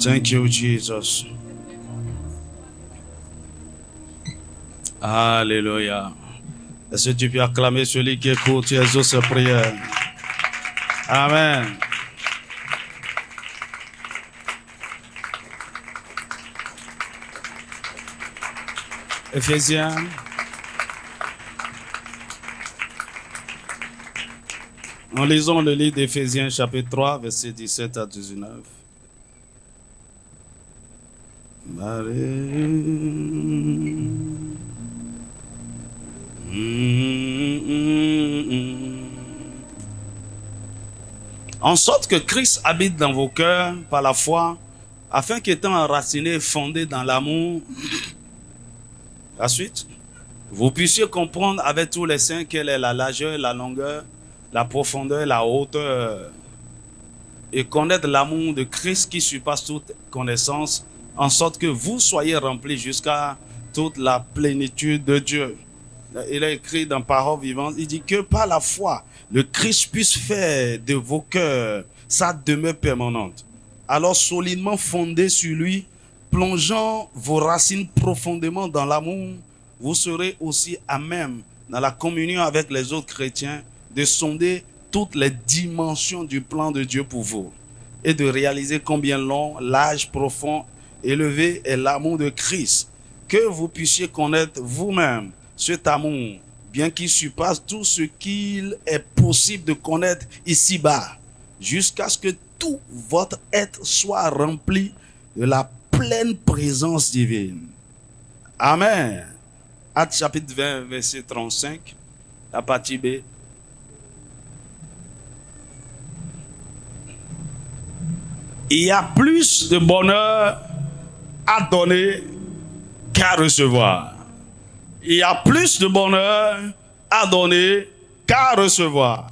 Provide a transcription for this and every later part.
Thank you, Jesus. Alléluia. Est-ce que tu peux acclamer celui qui écoute et exauce ses prières? Amen. Éphésiens. En lisant le livre d'Éphésiens, chapitre 3, versets 17 à 19. En sorte que Christ habite dans vos cœurs par la foi, afin qu'étant enracinés, fondés dans l'amour, la suite, vous puissiez comprendre avec tous les saints quelle est la largeur, la longueur, la profondeur, la hauteur, et connaître l'amour de Christ qui surpasse toute connaissance, en sorte que vous soyez remplis jusqu'à toute la plénitude de Dieu. Il a écrit dans Parole vivante, il dit que par la foi, le Christ puisse faire de vos cœurs sa demeure permanente. Alors solidement fondé sur lui, plongeant vos racines profondément dans l'amour, vous serez aussi à même, dans la communion avec les autres chrétiens, de sonder toutes les dimensions du plan de Dieu pour vous et de réaliser combien long, large, profond, élevé est l'amour de Christ. Que vous puissiez connaître vous-même cet amour, bien qu'il surpasse tout ce qu'il est possible de connaître ici-bas, jusqu'à ce que tout votre être soit rempli de la pleine présence divine. Amen. Actes chapitre 20, verset 35, la partie B. Il y a plus de bonheur à donner qu'à recevoir. Il y a plus de bonheur à donner qu'à recevoir.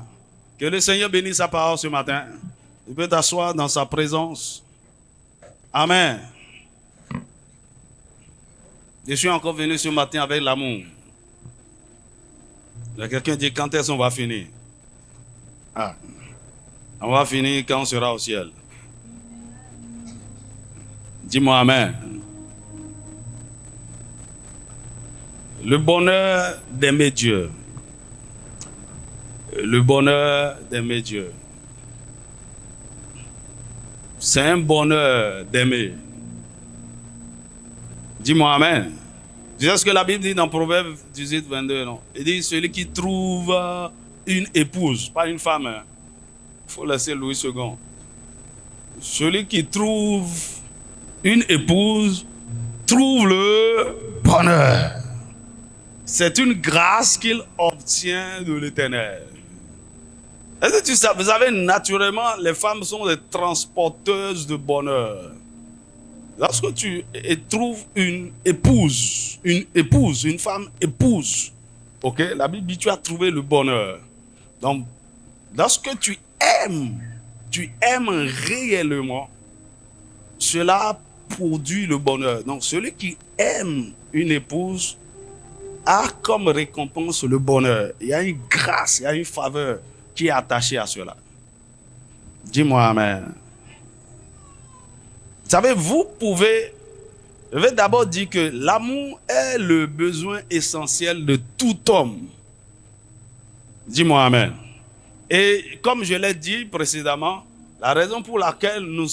Que le Seigneur bénisse sa parole ce matin. Tu peux t'asseoir dans sa présence. Amen. Je suis encore venu ce matin avec l'amour. Il y a quelqu'un qui dit quand est-ce qu'on va finir? Ah, on va finir quand on sera au ciel. Dis-moi Amen. Le bonheur d'aimer Dieu. Le bonheur d'aimer Dieu. C'est un bonheur d'aimer. Dis-moi Amen. C'est ce que la Bible dit dans Proverbe 18, 22. Non? Il dit celui qui trouve une épouse, pas une femme. Il faut laisser Louis II. Celui qui trouve une épouse trouve le bonheur. C'est une grâce qu'il obtient de l'Éternel. Est-ce que tu sais, vous savez, naturellement, les femmes sont des transporteuses de bonheur. Lorsque tu trouves une épouse, une femme épouse, ok, la Bible dit tu as trouvé le bonheur. Donc, lorsque tu aimes réellement, cela produit le bonheur. Donc, celui qui aime une épouse a comme récompense le bonheur. Il y a une grâce, il y a une faveur qui est attachée à cela. Dis-moi Amen. Vous savez, je vais d'abord dire que l'amour est le besoin essentiel de tout homme. Dis-moi Amen. Et comme je l'ai dit précédemment, la raison pour laquelle nous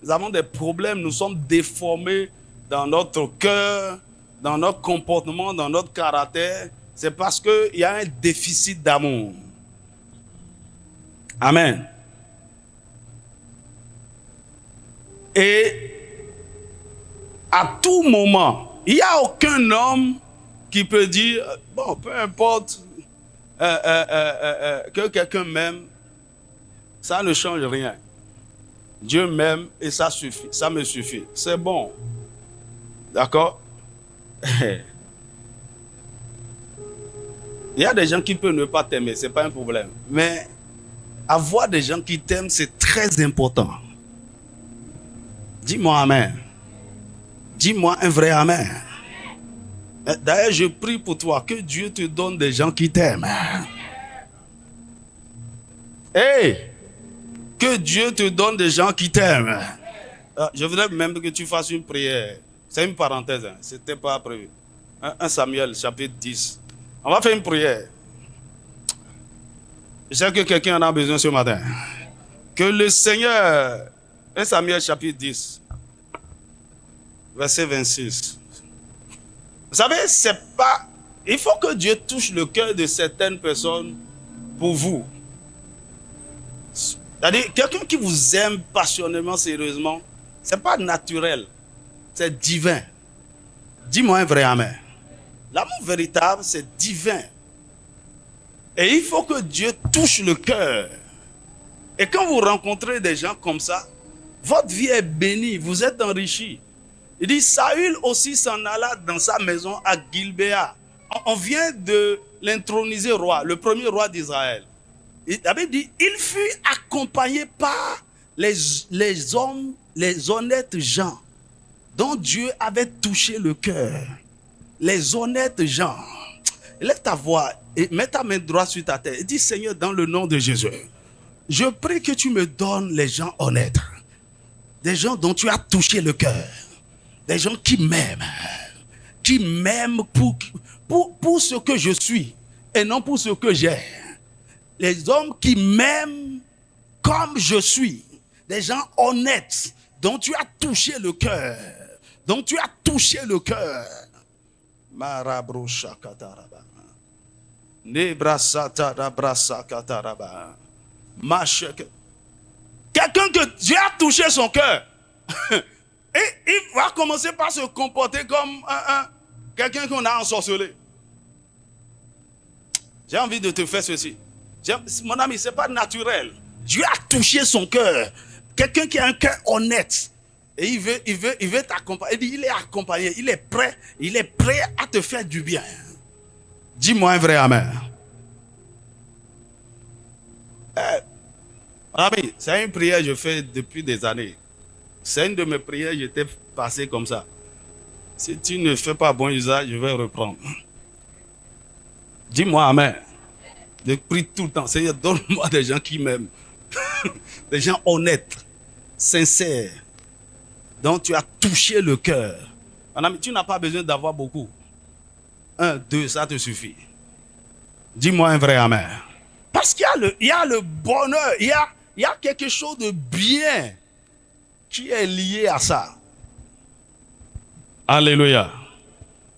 avons des problèmes, nous sommes déformés dans notre cœur, dans notre comportement, dans notre caractère, c'est parce qu'il y a un déficit d'amour. Amen. Et à tout moment, il n'y a aucun homme qui peut dire, bon, peu importe que quelqu'un m'aime, ça ne change rien. Dieu m'aime et ça suffit, ça me suffit. C'est bon. D'accord? Il y a des gens qui peuvent ne pas t'aimer, ce n'est pas un problème. Mais avoir des gens qui t'aiment, c'est très important. Dis-moi Amen. Dis-moi un vrai Amen. D'ailleurs, je prie pour toi que Dieu te donne des gens qui t'aiment. Hey! Que Dieu te donne des gens qui t'aiment. Je voudrais même que tu fasses une prière. C'est une parenthèse, hein. Ce n'était pas prévu. 1 Samuel, chapitre 10. On va faire une prière. Je sais que quelqu'un en a besoin ce matin. Que le Seigneur, 1 Samuel, chapitre 10, verset 26. Vous savez, c'est pas... Il faut que Dieu touche le cœur de certaines personnes pour vous. C'est-à-dire, quelqu'un qui vous aime passionnément, sérieusement, ce n'est pas naturel, c'est divin. Dis-moi un vrai amen. L'amour véritable, c'est divin. Et il faut que Dieu touche le cœur. Et quand vous rencontrez des gens comme ça, votre vie est bénie, vous êtes enrichis. Il dit, Saül aussi s'en alla dans sa maison à Gilbéa. On vient de l'introniser roi, le premier roi d'Israël. David dit, il fut accompagné par les hommes, les honnêtes gens, dont Dieu avait touché le cœur. Les honnêtes gens. Lève ta voix et mets ta main droite sur ta tête. Et dis, Seigneur, dans le nom de Jésus, je prie que tu me donnes les gens honnêtes. Des gens dont tu as touché le cœur. Des gens qui m'aiment. Qui m'aiment pour ce que je suis et non pour ce que j'ai. Les hommes qui m'aiment comme je suis. Des gens honnêtes dont tu as touché le cœur. Dont tu as touché le cœur. Marabrocha kataraba. Nebrasata rabrasa kataraba. Machek. Quelqu'un que Dieu a touché son cœur. Et il va commencer par se comporter comme quelqu'un qu'on a ensorcelé. J'ai envie de te faire ceci. Mon ami, ce n'est pas naturel. Dieu a touché son cœur. Quelqu'un qui a un cœur honnête. Et il veut t'accompagner. Il est accompagné. Il est prêt à te faire du bien. Dis-moi un vrai amen. Mon ami, c'est une prière que je fais depuis des années. C'est une de mes prières, j'étais passé comme ça. Si tu ne fais pas bon usage, je vais reprendre. Dis-moi amen. Je prie tout le temps. Seigneur, donne-moi des gens qui m'aiment. Des gens honnêtes, sincères, dont tu as touché le cœur. Mon ami, tu n'as pas besoin d'avoir beaucoup. 1, 2, ça te suffit. Dis-moi un vrai amen. Parce qu'il y a le bonheur, il y a quelque chose de bien qui est lié à ça. Alléluia.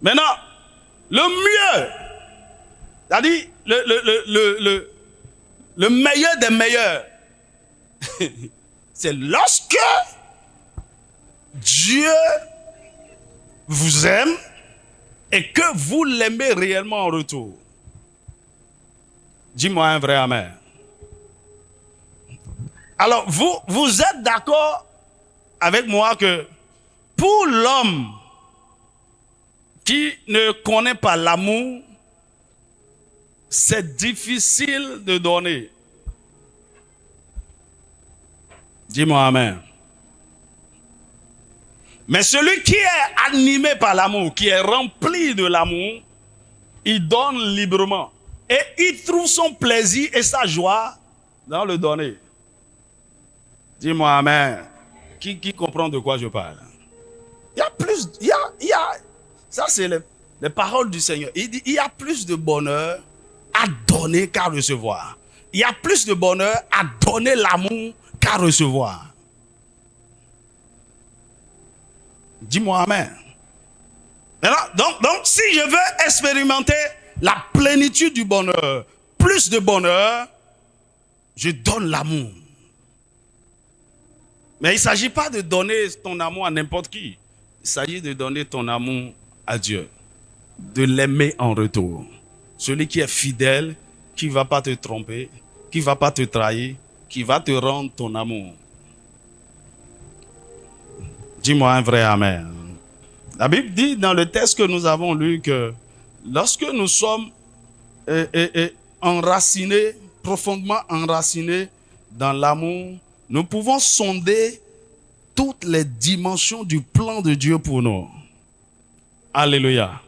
Maintenant, le mieux, c'est-à-dire le meilleur des meilleurs, c'est lorsque Dieu vous aime et que vous l'aimez réellement en retour. Dis-moi un vrai amen. Alors, vous êtes d'accord avec moi que pour l'homme qui ne connaît pas l'amour, c'est difficile de donner. Dis-moi amen. Mais celui qui est animé par l'amour, qui est rempli de l'amour, il donne librement. Et il trouve son plaisir et sa joie dans le donner. Dis-moi amen. Qui comprend de quoi je parle? Il y a plus, ça c'est les paroles du Seigneur. Il dit, il y a plus de bonheur à donner qu'à recevoir. Il y a plus de bonheur à donner l'amour qu'à recevoir. Dis-moi amen. Donc, si je veux expérimenter la plénitude du bonheur, plus de bonheur, je donne l'amour. Mais il ne s'agit pas de donner ton amour à n'importe qui. Il s'agit de donner ton amour à Dieu. De l'aimer en retour. Celui qui est fidèle, qui ne va pas te tromper, qui ne va pas te trahir, qui va te rendre ton amour. Dis-moi un vrai amen. La Bible dit dans le texte que nous avons lu que lorsque nous sommes enracinés, profondément enracinés dans l'amour, nous pouvons sonder toutes les dimensions du plan de Dieu pour nous. Alléluia.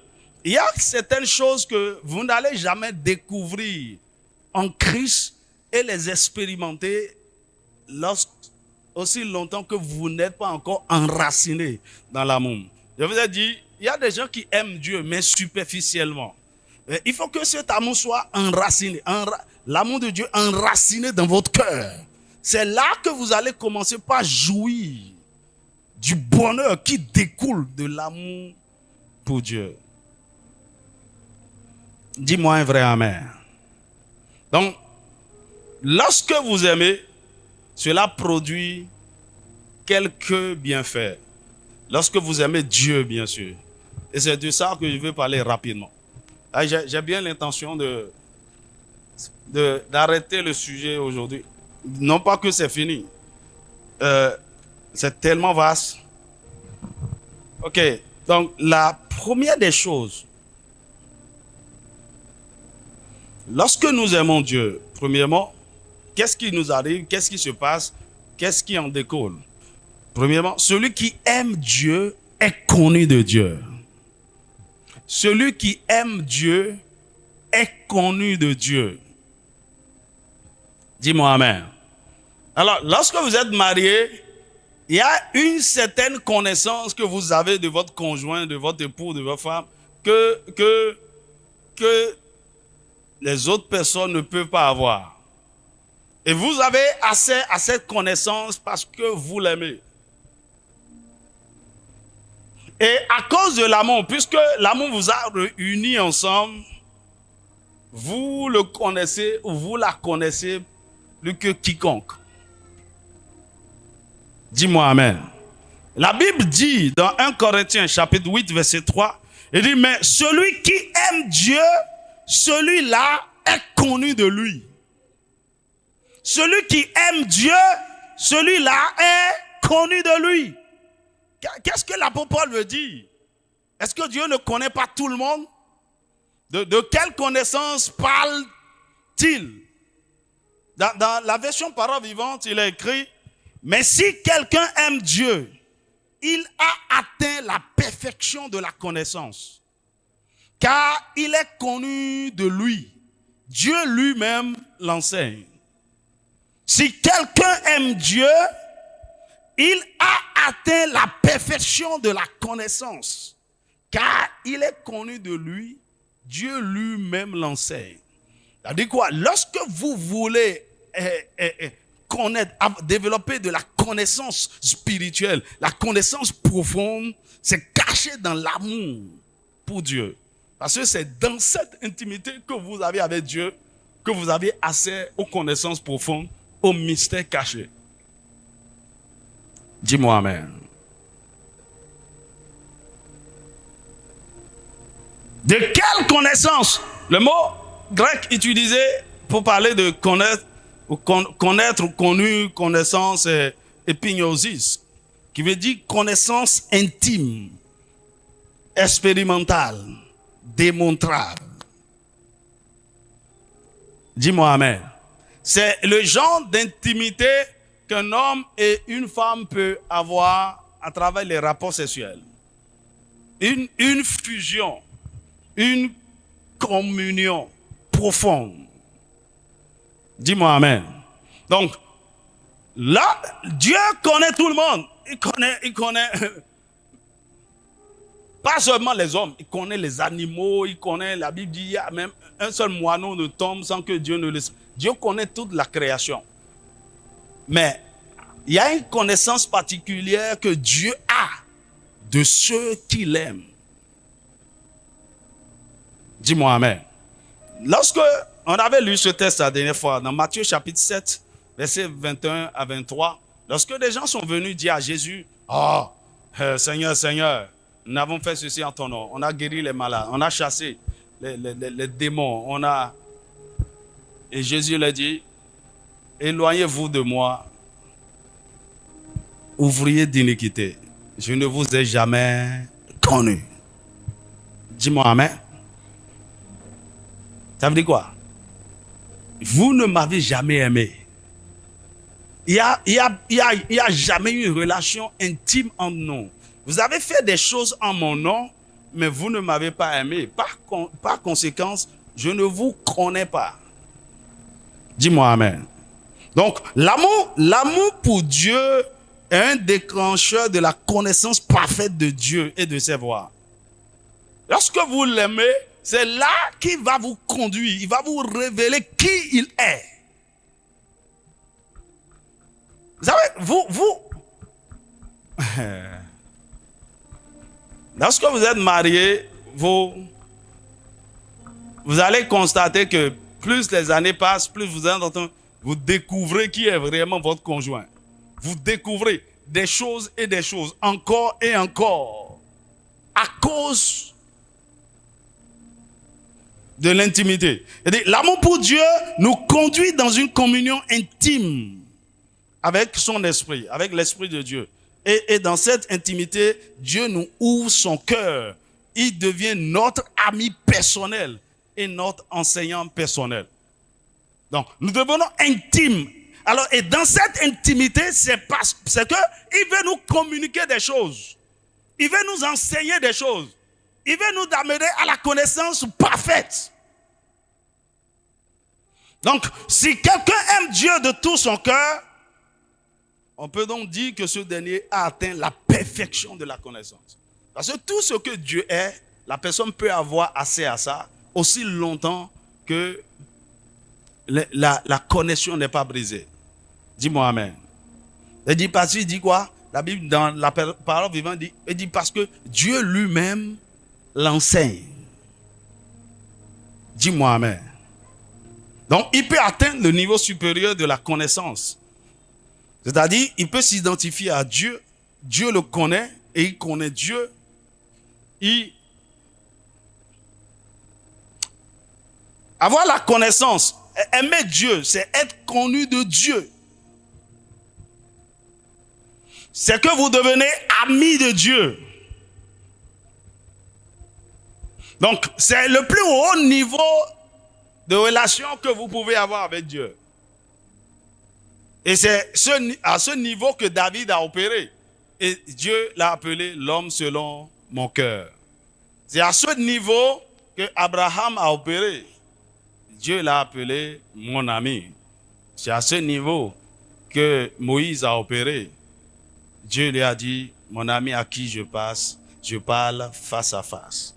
Il y a certaines choses que vous n'allez jamais découvrir en Christ et les expérimenter lorsque aussi longtemps que vous n'êtes pas encore enraciné dans l'amour. Je vous ai dit, il y a des gens qui aiment Dieu, mais superficiellement. Et il faut que cet amour soit enraciné, l'amour de Dieu enraciné dans votre cœur. C'est là que vous allez commencer par jouir du bonheur qui découle de l'amour pour Dieu. Dis-moi un vrai amen. Donc, lorsque vous aimez, cela produit quelques bienfaits. Lorsque vous aimez Dieu, bien sûr. Et c'est de ça que je veux parler rapidement. J'ai bien l'intention d'arrêter le sujet aujourd'hui. Non pas que c'est fini. C'est tellement vaste. Ok. Donc, la première des choses, lorsque nous aimons Dieu, premièrement, qu'est-ce qui nous arrive? Qu'est-ce qui se passe? Qu'est-ce qui en découle? Premièrement, celui qui aime Dieu est connu de Dieu. Celui qui aime Dieu est connu de Dieu. Dis-moi amen. Alors, lorsque vous êtes marié, il y a une certaine connaissance que vous avez de votre conjoint, de votre époux, de votre femme, que les autres personnes ne peuvent pas avoir. Et vous avez accès à cette connaissance parce que vous l'aimez. Et à cause de l'amour, puisque l'amour vous a réunis ensemble, vous le connaissez ou vous la connaissez plus que quiconque. Dis-moi amen. La Bible dit dans 1 Corinthiens chapitre 8 verset 3, il dit, mais celui qui aime Dieu, celui-là est connu de lui. Celui qui aime Dieu, celui-là est connu de lui. Qu'est-ce que l'apôtre Paul veut dire? Est-ce que Dieu ne connaît pas tout le monde? De quelle connaissance parle-t-il? Dans la version parole vivante, il est écrit, mais si quelqu'un aime Dieu, il a atteint la perfection de la connaissance, car il est connu de lui. Dieu lui-même l'enseigne. Si quelqu'un aime Dieu, il a atteint la perfection de la connaissance, car il est connu de lui. Dieu lui-même l'enseigne. C'est-à-dire quoi? Lorsque vous voulez connaître, développer de la connaissance spirituelle, la connaissance profonde, c'est caché dans l'amour pour Dieu. Parce que c'est dans cette intimité que vous avez avec Dieu que vous avez accès aux connaissances profondes, aux mystères cachés. Dis-moi amen. De quelle connaissance? Le mot grec utilisé pour parler de connaître ou connu, connaissance, epignosis, qui veut dire connaissance intime, expérimentale, démontrable. Dis-moi amen. C'est le genre d'intimité qu'un homme et une femme peuvent avoir à travers les rapports sexuels. Une fusion, une communion profonde. Dis-moi amen. Donc, là, Dieu connaît tout le monde. Il connaît pas seulement les hommes, il connaît les animaux, il connaît, la Bible dit, il y a même un seul moineau ne tombe sans que Dieu ne le sache. Dieu connaît toute la création. Mais il y a une connaissance particulière que Dieu a de ceux qu'il aime. Dis-moi amen. Lorsque on avait lu ce texte la dernière fois, dans Matthieu chapitre 7, versets 21 à 23, lorsque des gens sont venus dire à Jésus, « Oh, Seigneur, Seigneur, nous avons fait ceci en ton nom, on a guéri les malades, on a chassé les démons, on a... » Et Jésus leur dit, « Éloignez-vous de moi, ouvriers d'iniquité, je ne vous ai jamais connu. » Dis-moi amen. Ça veut dire quoi? Vous ne m'avez jamais aimé. Il y a jamais eu une relation intime entre nous. Vous avez fait des choses en mon nom, mais vous ne m'avez pas aimé. Par conséquence, je ne vous connais pas. Dis-moi amen. Donc, l'amour pour Dieu est un déclencheur de la connaissance parfaite de Dieu et de ses voies. Lorsque vous l'aimez, c'est là qu'il va vous conduire. Il va vous révéler qui il est. Vous savez, lorsque vous êtes marié, vous allez constater que plus les années passent, plus vous découvrez qui est vraiment votre conjoint. Vous découvrez des choses et des choses, encore et encore, à cause de l'intimité. L'amour pour Dieu nous conduit dans une communion intime avec son esprit, avec l'esprit de Dieu. Et dans cette intimité, Dieu nous ouvre son cœur. Il devient notre ami personnel et notre enseignant personnel. Donc, nous devenons intimes. Alors, et dans cette intimité, c'est que il veut nous communiquer des choses. Il veut nous enseigner des choses. Il veut nous amener à la connaissance parfaite. Donc, si quelqu'un aime Dieu de tout son cœur, on peut donc dire que ce dernier a atteint la perfection de la connaissance. Parce que tout ce que Dieu est, la personne peut avoir accès à ça aussi longtemps que la connexion n'est pas brisée. Dis-moi amen. Il dit parce qu'il dit quoi? La Bible dans la parole vivante dit, il dit parce que Dieu lui-même l'enseigne. Dis-moi amen. Donc il peut atteindre le niveau supérieur de la connaissance. C'est-à-dire, il peut s'identifier à Dieu. Dieu le connaît et il connaît Dieu. Avoir la connaissance, aimer Dieu, c'est être connu de Dieu. C'est que vous devenez amis de Dieu. Donc, c'est le plus haut niveau de relation que vous pouvez avoir avec Dieu. Et c'est à ce niveau que David a opéré. Et Dieu l'a appelé l'homme selon mon cœur. C'est à ce niveau que Abraham a opéré. Dieu l'a appelé mon ami. C'est à ce niveau que Moïse a opéré. Dieu lui a dit, mon ami à qui je parle face à face.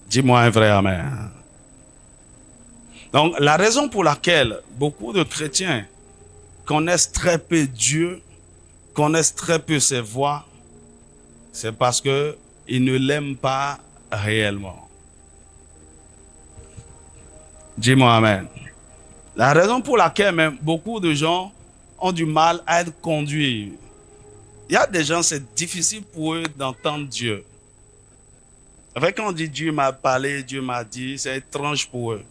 Dis-moi un vrai amen. Donc, la raison pour laquelle beaucoup de chrétiens connaissent très peu Dieu, connaissent très peu ses voies, c'est parce qu'ils ne l'aiment pas réellement. Dis-moi amen. La raison pour laquelle même beaucoup de gens ont du mal à être conduits. Il y a des gens, c'est difficile pour eux d'entendre Dieu. Avec quand on dit Dieu m'a parlé, Dieu m'a dit, c'est étrange pour eux.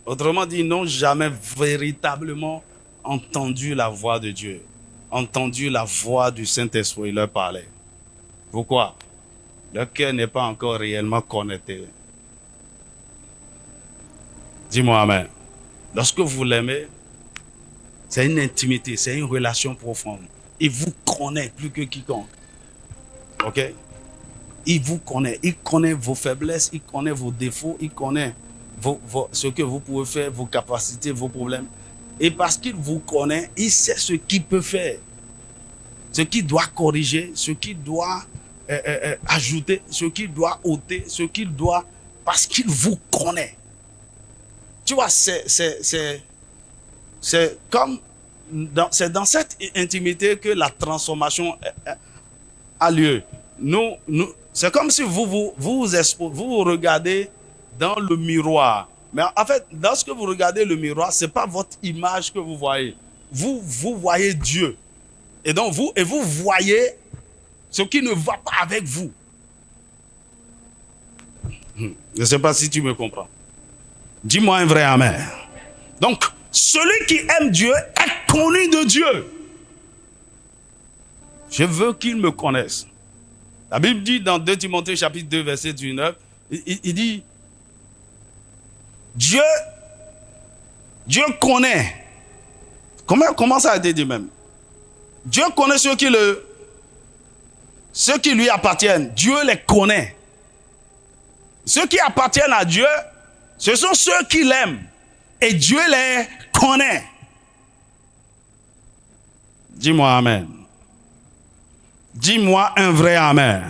Autrement dit, ils n'ont jamais véritablement entendu la voix de Dieu, entendu la voix du Saint-Esprit leur parler. Pourquoi? Leur cœur n'est pas encore réellement connecté. Dis-moi amen. Lorsque vous l'aimez, c'est une intimité, c'est une relation profonde. Il vous connaît plus que quiconque. Ok? Il vous connaît. Il connaît vos faiblesses, il connaît vos défauts, il connaît ce que vous pouvez faire, vos capacités, vos problèmes. Et parce qu'il vous connaît, il sait ce qu'il peut faire, ce qu'il doit corriger, ce qu'il doit ajouter, ce qu'il doit ôter, ce qu'il doit... Parce qu'il vous connaît. Tu vois, c'est comme... C'est dans cette intimité que la transformation a lieu. C'est comme si vous regardez dans le miroir. Mais en fait, lorsque vous regardez le miroir, ce n'est pas votre image que vous voyez. Vous voyez Dieu. Et donc, vous voyez ce qui ne va pas avec vous. Je ne sais pas si tu me comprends. Dis-moi un vrai amen. Donc, celui qui aime Dieu est connu de Dieu. Je veux qu'il me connaisse. La Bible dit dans 2 Timothée chapitre 2 verset 19, il dit Dieu connaît. Comment ça a été dit même? Dieu connaît ceux qui lui appartiennent. Dieu les connaît. Ceux qui appartiennent à Dieu, ce sont ceux qui l'aiment. Et Dieu les connaît. Dis-moi amen. Dis-moi un vrai amen.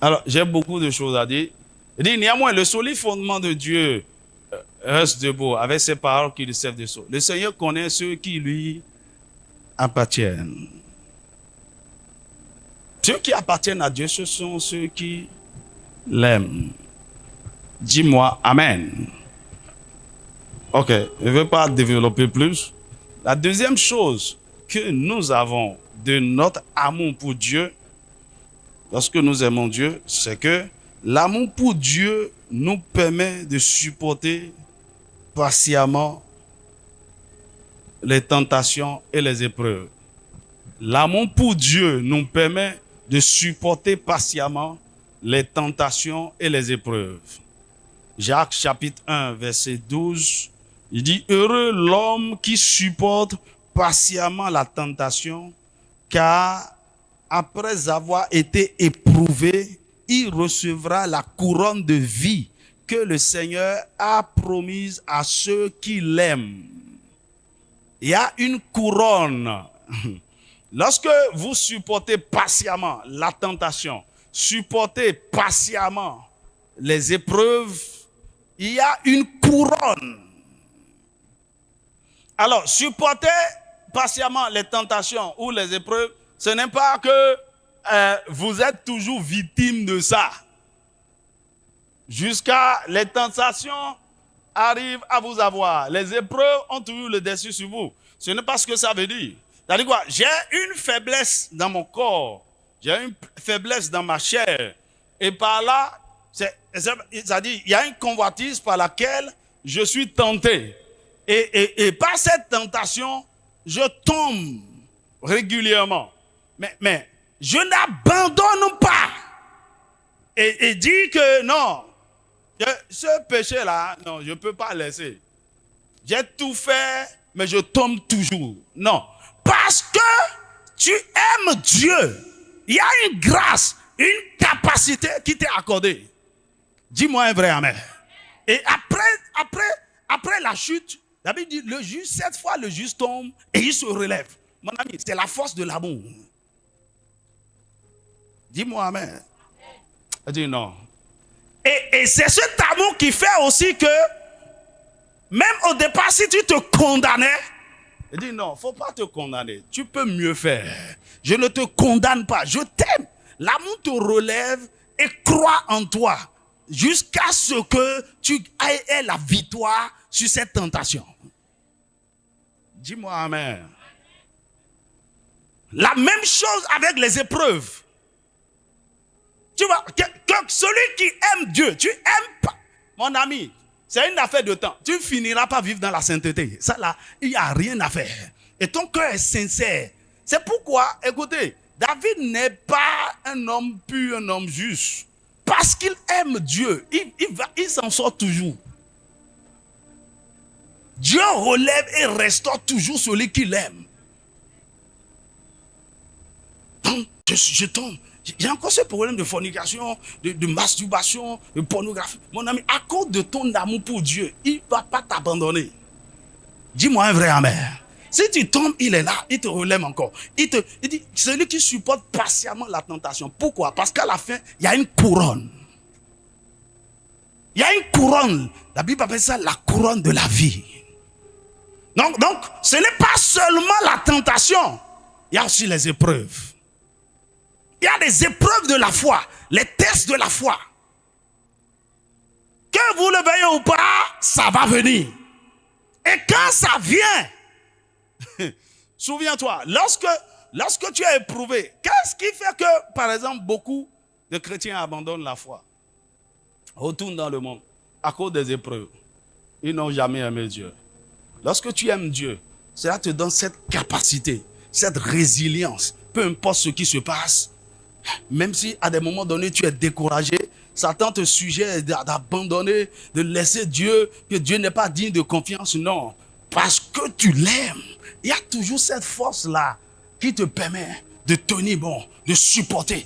Alors, j'ai beaucoup de choses à dire. Il dit, néanmoins, le solide fondement de Dieu reste debout avec ses paroles qui lui servent de sceau. Le Seigneur connaît ceux qui lui appartiennent. Ceux qui appartiennent à Dieu, ce sont ceux qui l'aiment. Dis-moi amen. Ok, je ne veux pas développer plus. La deuxième chose que nous avons de notre amour pour Dieu, lorsque nous aimons Dieu, c'est que l'amour pour Dieu nous permet de supporter patiemment les tentations et les épreuves. L'amour pour Dieu nous permet de supporter patiemment les tentations et les épreuves. Jacques chapitre 1, verset 12, il dit « Heureux l'homme qui supporte patiemment la tentation, car après avoir été éprouvé, il recevra la couronne de vie que le Seigneur a promise à ceux qui l'aiment. » Il y a une couronne. Lorsque vous supportez patiemment la tentation, supportez patiemment les épreuves, il y a une couronne. Alors, supporter patiemment les tentations ou les épreuves, ce n'est pas que vous êtes toujours victime de ça. Jusqu'à les tentations arrivent à vous avoir. Les épreuves ont toujours le dessus sur vous. Ce n'est pas ce que ça veut dire. C'est-à-dire quoi? J'ai une faiblesse dans mon corps. J'ai une faiblesse dans ma chair. Et par là, c'est-à-dire, il y a une convoitise par laquelle je suis tenté. Et par cette tentation, je tombe régulièrement. Mais je n'abandonne pas. Et dit que non, ce péché-là, non, je ne peux pas laisser. J'ai tout fait, mais je tombe toujours. Non. Parce que tu aimes Dieu. Il y a une grâce, une capacité qui t'est accordée. Dis-moi un vrai amen. Et après la chute, la Bible dit, le juste, cette fois, le juste tombe et il se relève. Mon ami, c'est la force de l'amour. Dis-moi amen. Elle dit non. Et c'est cet amour qui fait aussi que, même au départ, si tu te condamnais, il dit non, il ne faut pas te condamner. Tu peux mieux faire. Je ne te condamne pas. Je t'aime. L'amour te relève et croit en toi jusqu'à ce que tu aies la victoire sur cette tentation. Dis-moi amen. La même chose avec les épreuves. Tu vois, que celui qui aime Dieu, tu aimes pas. Mon ami, c'est une affaire de temps. Tu ne finiras pas vivre dans la sainteté. Ça là, il n'y a rien à faire. Et ton cœur est sincère. C'est pourquoi, écoutez, David n'est pas un homme pur, un homme juste. Parce qu'il aime Dieu, il s'en sort toujours. Dieu relève et restaure toujours celui qu'il aime. Donc, je tombe. J'ai encore ce problème de fornication, de masturbation, de pornographie. Mon ami, à cause de ton amour pour Dieu, il ne va pas t'abandonner. Dis-moi un vrai amen. Si tu tombes, il est là, il te relève encore. Il dit, celui qui supporte patiemment la tentation. Pourquoi? Parce qu'à la fin, il y a une couronne. Il y a une couronne. La Bible appelle ça la couronne de la vie. Donc ce n'est pas seulement la tentation. Il y a aussi les épreuves. Il y a des épreuves de la foi, les tests de la foi. Que vous le veuillez ou pas, ça va venir. Et quand ça vient, souviens-toi, lorsque tu es éprouvé, qu'est-ce qui fait que, par exemple, beaucoup de chrétiens abandonnent la foi, retournent dans le monde à cause des épreuves? Ils n'ont jamais aimé Dieu. Lorsque tu aimes Dieu, cela te donne cette capacité, cette résilience, peu importe ce qui se passe. Même si à des moments donnés tu es découragé, Satan te suggère d'abandonner, de laisser Dieu, que Dieu n'est pas digne de confiance. Non, parce que tu l'aimes. Il y a toujours cette force-là qui te permet de tenir bon, de supporter.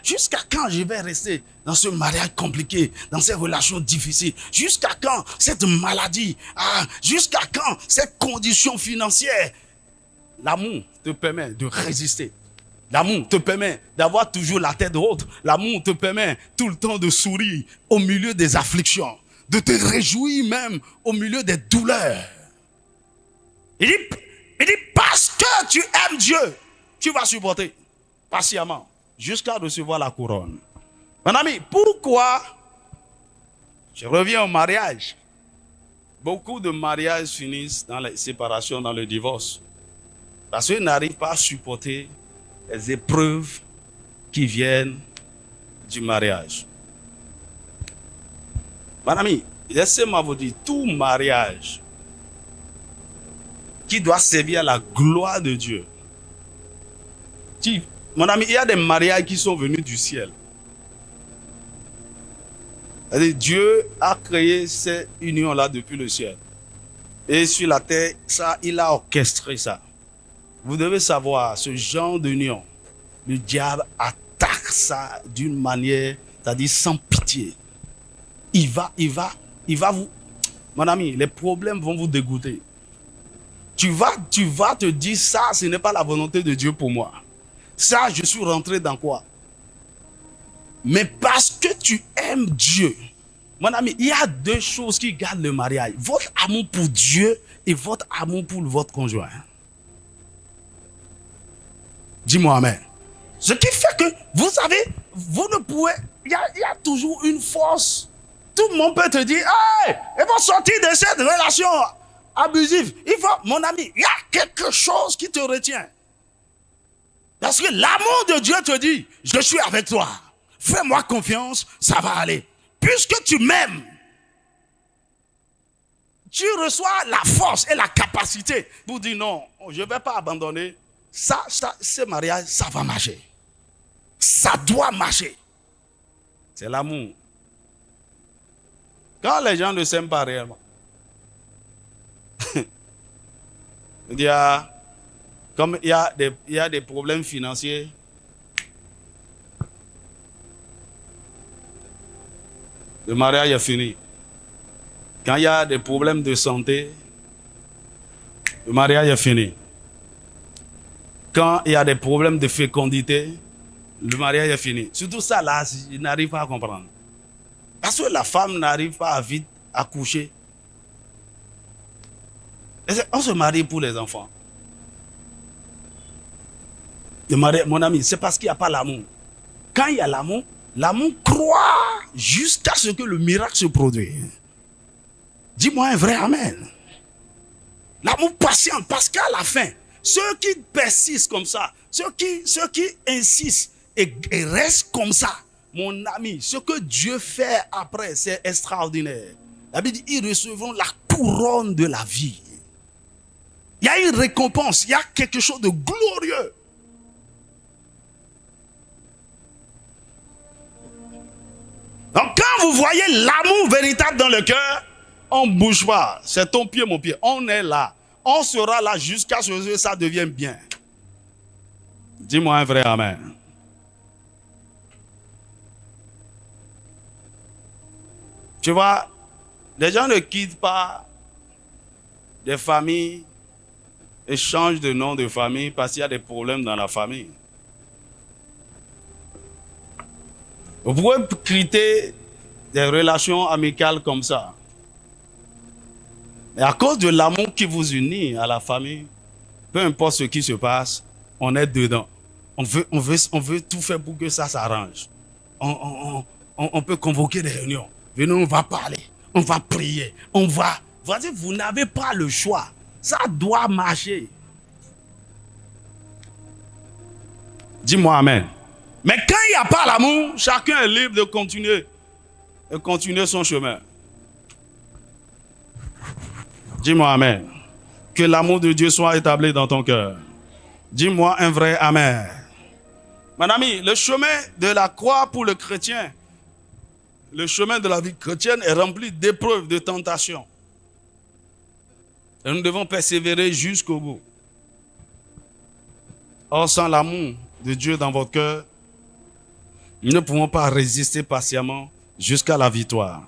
Jusqu'à quand je vais rester dans ce mariage compliqué, dans ces relations difficiles? Jusqu'à quand cette maladie? Jusqu'à quand cette condition financière? L'amour te permet de résister. L'amour te permet d'avoir toujours la tête haute. L'amour te permet tout le temps de sourire au milieu des afflictions, de te réjouir même au milieu des douleurs. Il dit, parce que tu aimes Dieu, tu vas supporter patiemment jusqu'à recevoir la couronne. Mon ami, pourquoi je reviens au mariage? Beaucoup de mariages finissent dans la séparation, dans le divorce. Parce qu'ils n'arrivent pas à supporter les épreuves qui viennent du mariage. Mon ami, laissez-moi vous dire, tout mariage qui doit servir à la gloire de Dieu. Mon ami, il y a des mariages qui sont venus du ciel. C'est-à-dire, Dieu a créé ces unions-là depuis le ciel. Et sur la terre, ça, il a orchestré ça. Vous devez savoir, ce genre d'union, le diable attaque ça d'une manière, c'est-à-dire sans pitié. Il va vous... Mon ami, les problèmes vont vous dégoûter. Tu vas te dire, ça, ce n'est pas la volonté de Dieu pour moi. Ça, je suis rentré dans quoi? Mais parce que tu aimes Dieu, mon ami, il y a deux choses qui gardent le mariage. Votre amour pour Dieu et votre amour pour votre conjoint. Dis-moi amen. Ce qui fait que, vous savez, vous ne pouvez... Il y a toujours une force. Tout le monde peut te dire, hey, il faut sortir de cette relation abusive. Mon ami, il y a quelque chose qui te retient. Parce que l'amour de Dieu te dit, je suis avec toi. Fais-moi confiance, ça va aller. Puisque tu m'aimes, tu reçois la force et la capacité pour dire non, je ne vais pas abandonner. Ça, ce mariage, ça va marcher. Ça doit marcher. C'est l'amour. Quand les gens ne s'aiment pas réellement, il y a des problèmes financiers. Le mariage est fini. Quand il y a des problèmes de santé, le mariage est fini. Quand il y a des problèmes de fécondité, le mariage est fini. Surtout ça là, je n'arrive pas à comprendre. Parce que la femme n'arrive pas à vite accoucher. On se marie pour les enfants. Mon ami, c'est parce qu'il n'y a pas l'amour. Quand il y a l'amour, l'amour croit jusqu'à ce que le miracle se produise. Dis-moi un vrai amen. L'amour patient, parce qu'à la fin, ceux qui persistent comme ça, ceux qui insistent et restent comme ça, mon ami, ce que Dieu fait après, c'est extraordinaire. La Bible dit, ils recevront la couronne de la vie. Il y a une récompense, il y a quelque chose de glorieux. Donc quand vous voyez l'amour véritable dans le cœur, on ne bouge pas. C'est ton pied, mon pied. On est là. On sera là jusqu'à ce que ça devienne bien. Dis-moi un vrai amen. Tu vois, les gens ne quittent pas des familles et changent de nom de famille parce qu'il y a des problèmes dans la famille. Vous pouvez quitter des relations amicales comme ça. Et à cause de l'amour qui vous unit à la famille, peu importe ce qui se passe, on est dedans. On veut tout faire pour que ça s'arrange. On peut convoquer des réunions. Venez, on va parler, on va prier, on va... Voyez, vous n'avez pas le choix. Ça doit marcher. Dis-moi amen. Mais quand il n'y a pas l'amour, chacun est libre de continuer son chemin. Dis-moi amen. Que l'amour de Dieu soit établi dans ton cœur. Dis-moi un vrai amen. Mon ami, le chemin de la croix pour le chrétien, le chemin de la vie chrétienne est rempli d'épreuves, de tentations. Et nous devons persévérer jusqu'au bout. Or, sans l'amour de Dieu dans votre cœur, nous ne pouvons pas résister patiemment jusqu'à la victoire.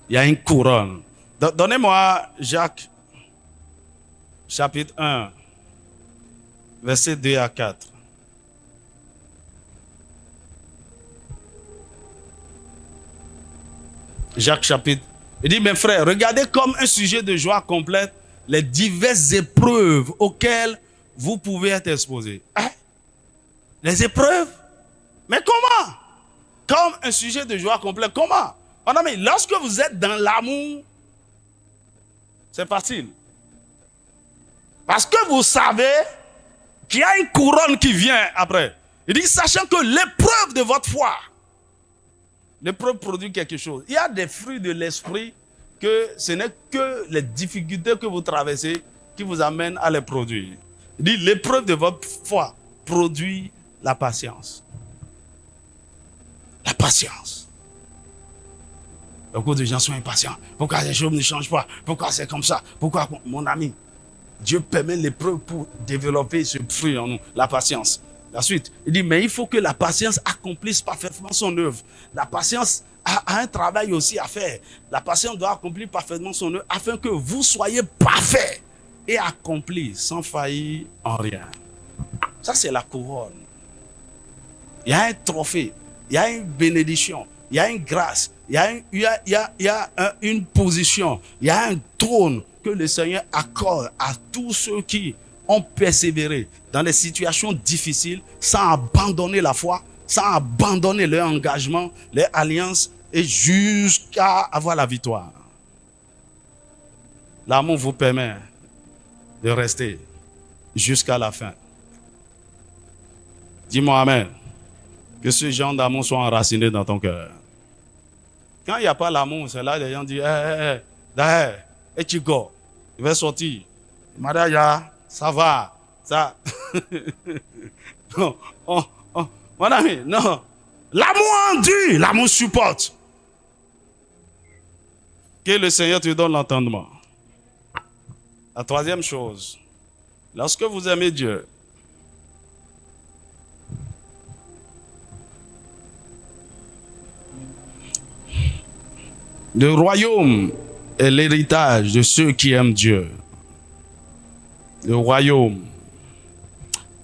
Il y a une couronne. Donnez-moi Jacques, chapitre 1, versets 2 à 4. Jacques chapitre. Il dit, mes frères, regardez comme un sujet de joie complète les diverses épreuves auxquelles vous pouvez être exposés. Hein? Les épreuves? Mais comment? Comme un sujet de joie complète. Comment? Oh non, mais lorsque vous êtes dans l'amour, c'est facile. Parce que vous savez qu'il y a une couronne qui vient après. Il dit, sachant que l'épreuve de votre foi, l'épreuve produit quelque chose. Il y a des fruits de l'esprit que ce n'est que les difficultés que vous traversez qui vous amènent à les produire. Il dit, l'épreuve de votre foi produit la patience. La patience. Beaucoup de gens sont impatients. Pourquoi les choses ne changent pas? Pourquoi c'est comme ça? Pourquoi, mon ami? Dieu permet l'épreuve pour développer ce fruit en nous, la patience. La suite, il dit, mais il faut que la patience accomplisse parfaitement son œuvre. La patience a un travail aussi à faire. La patience doit accomplir parfaitement son œuvre afin que vous soyez parfaits et accomplis sans faillir en rien. Ça, c'est la couronne. Il y a un trophée, il y a une bénédiction, il y a une grâce, il y a une position, il y a un trône que le Seigneur accorde à tous ceux qui ont persévéré dans des situations difficiles sans abandonner la foi, sans abandonner leur engagement, leur alliance et jusqu'à avoir la victoire. L'amour vous permet de rester jusqu'à la fin. Dis-moi amen. Que ce genre d'amour soit enraciné dans ton cœur. Quand il n'y a pas l'amour, c'est là que les gens disent d'ailleurs, et tu go, il va sortir. Madaya, ça va, ça. Non, mon ami, non. L'amour endure, l'amour supporte. Que le Seigneur te donne l'entendement. La troisième chose, lorsque vous aimez Dieu, le royaume est l'héritage de ceux qui aiment Dieu. Le royaume,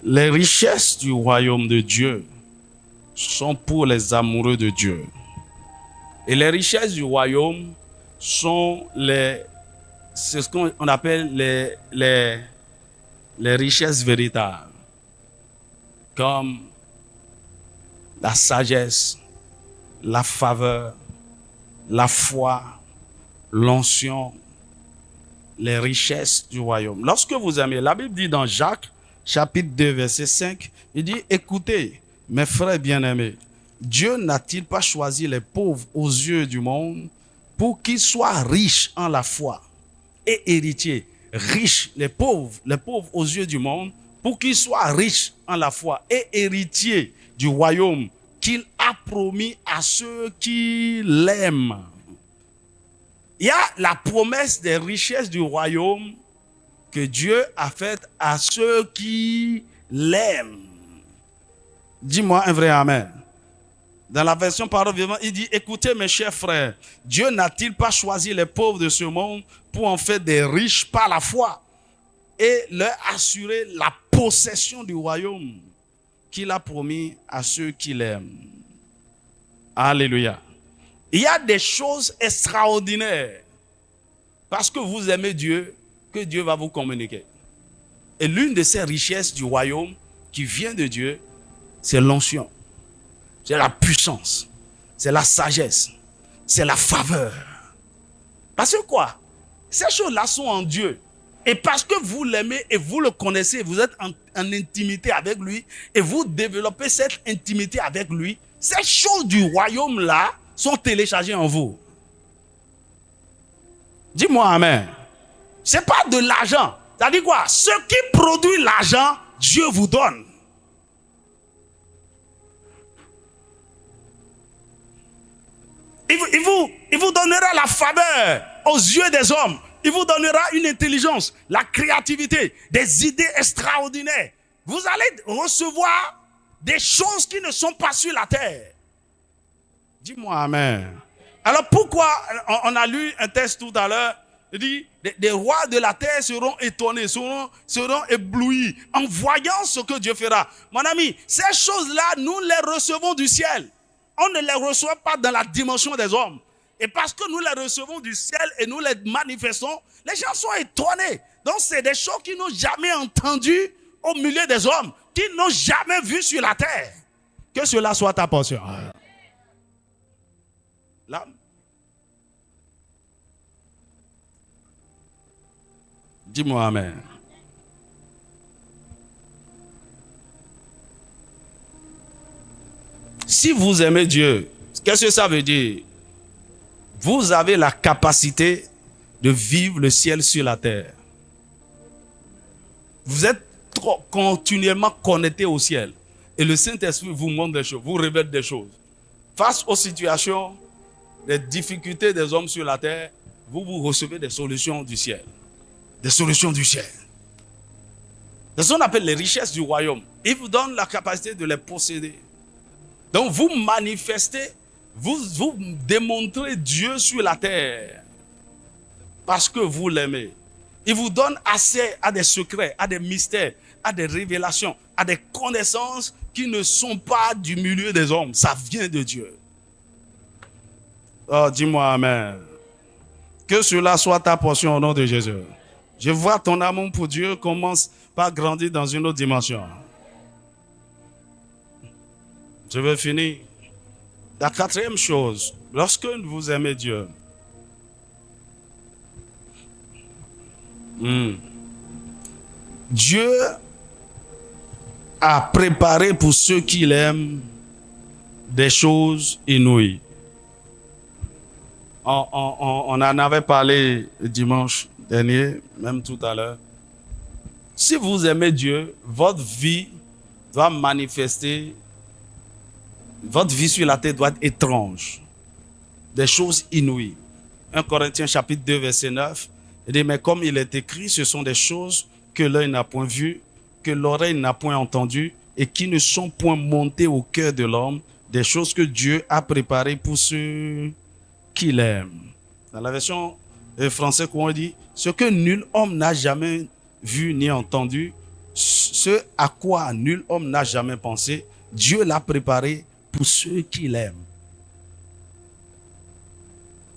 les richesses du royaume de Dieu sont pour les amoureux de Dieu. Et les richesses du royaume sont c'est ce qu'on appelle les richesses véritables, comme la sagesse, la faveur, la foi, l'onction, les richesses du royaume. Lorsque vous aimez, la Bible dit dans Jacques, chapitre 2, verset 5, il dit, écoutez, mes frères bien-aimés, Dieu n'a-t-il pas choisi les pauvres aux yeux du monde pour qu'ils soient riches en la foi et héritiers, riches, les pauvres aux yeux du monde, pour qu'ils soient riches en la foi et héritiers du royaume qu'il a promis à ceux qui l'aiment. Il y a la promesse des richesses du royaume que Dieu a faite à ceux qui l'aiment. Dis-moi un vrai amen. Dans la version parole vivante, il dit, écoutez mes chers frères, Dieu n'a-t-il pas choisi les pauvres de ce monde pour en faire des riches par la foi et leur assurer la possession du royaume qu'il a promis à ceux qui l'aiment. Alléluia. Il y a des choses extraordinaires parce que vous aimez Dieu que Dieu va vous communiquer. Et l'une de ces richesses du royaume qui vient de Dieu, c'est l'onction, c'est la puissance, c'est la sagesse, c'est la faveur. Parce que quoi? Ces choses-là sont en Dieu. Et parce que vous l'aimez et vous le connaissez, vous êtes en intimité avec lui et vous développez cette intimité avec lui, ces choses du royaume-là sont téléchargées en vous. Dis-moi amen. Ce n'est pas de l'argent. C'est-à-dire quoi? Ce qui produit l'argent, Dieu vous donne. Il vous donnera la faveur aux yeux des hommes. Il vous donnera une intelligence, la créativité, des idées extraordinaires. Vous allez recevoir des choses qui ne sont pas sur la terre. Dis-moi amen. Alors pourquoi on a lu un texte tout à l'heure, il dit, des rois de la terre seront étonnés, seront éblouis en voyant ce que Dieu fera. Mon ami, ces choses-là, nous les recevons du ciel. On ne les reçoit pas dans la dimension des hommes. Et parce que nous les recevons du ciel et nous les manifestons, les gens sont étonnés. Donc c'est des choses qu'ils n'ont jamais entendues au milieu des hommes, qu'ils n'ont jamais vues sur la terre. Que cela soit ta portion. Là. Dis-moi amen. Si vous aimez Dieu, qu'est-ce que ça veut dire? Vous avez la capacité de vivre le ciel sur la terre. Vous êtes continuellement connecté au ciel. Et le Saint-Esprit vous montre des choses, vous révèle des choses. Face aux situations, les difficultés des hommes sur la terre, vous recevez des solutions du ciel. Des solutions du ciel. C'est ce qu'on appelle les richesses du royaume. Il vous donne la capacité de les posséder. Donc vous manifestez, vous démontrez Dieu sur la terre. Parce que vous l'aimez. Il vous donne accès à des secrets, à des mystères, à des révélations, à des connaissances qui ne sont pas du milieu des hommes. Ça vient de Dieu. Oh, dis-moi amen. Que cela soit ta portion au nom de Jésus. Je vois ton amour pour Dieu commence par grandir dans une autre dimension. Je vais finir. La quatrième chose, lorsque vous aimez Dieu, Dieu a préparé pour ceux qui l'aiment des choses inouïes. On en avait parlé dimanche dernier, même tout à l'heure. Si vous aimez Dieu, votre vie doit manifester, votre vie sur la terre doit être étrange. Des choses inouïes. 1 Corinthiens chapitre 2 verset 9, il dit, mais comme il est écrit, ce sont des choses que l'œil n'a point vues, que l'oreille n'a point entendues et qui ne sont point montées au cœur de l'homme, des choses que Dieu a préparées pour ceux qui l'aiment. Dans la version française, on dit, ce que nul homme n'a jamais vu ni entendu, ce à quoi nul homme n'a jamais pensé, Dieu l'a préparé pour ceux qui l'aiment.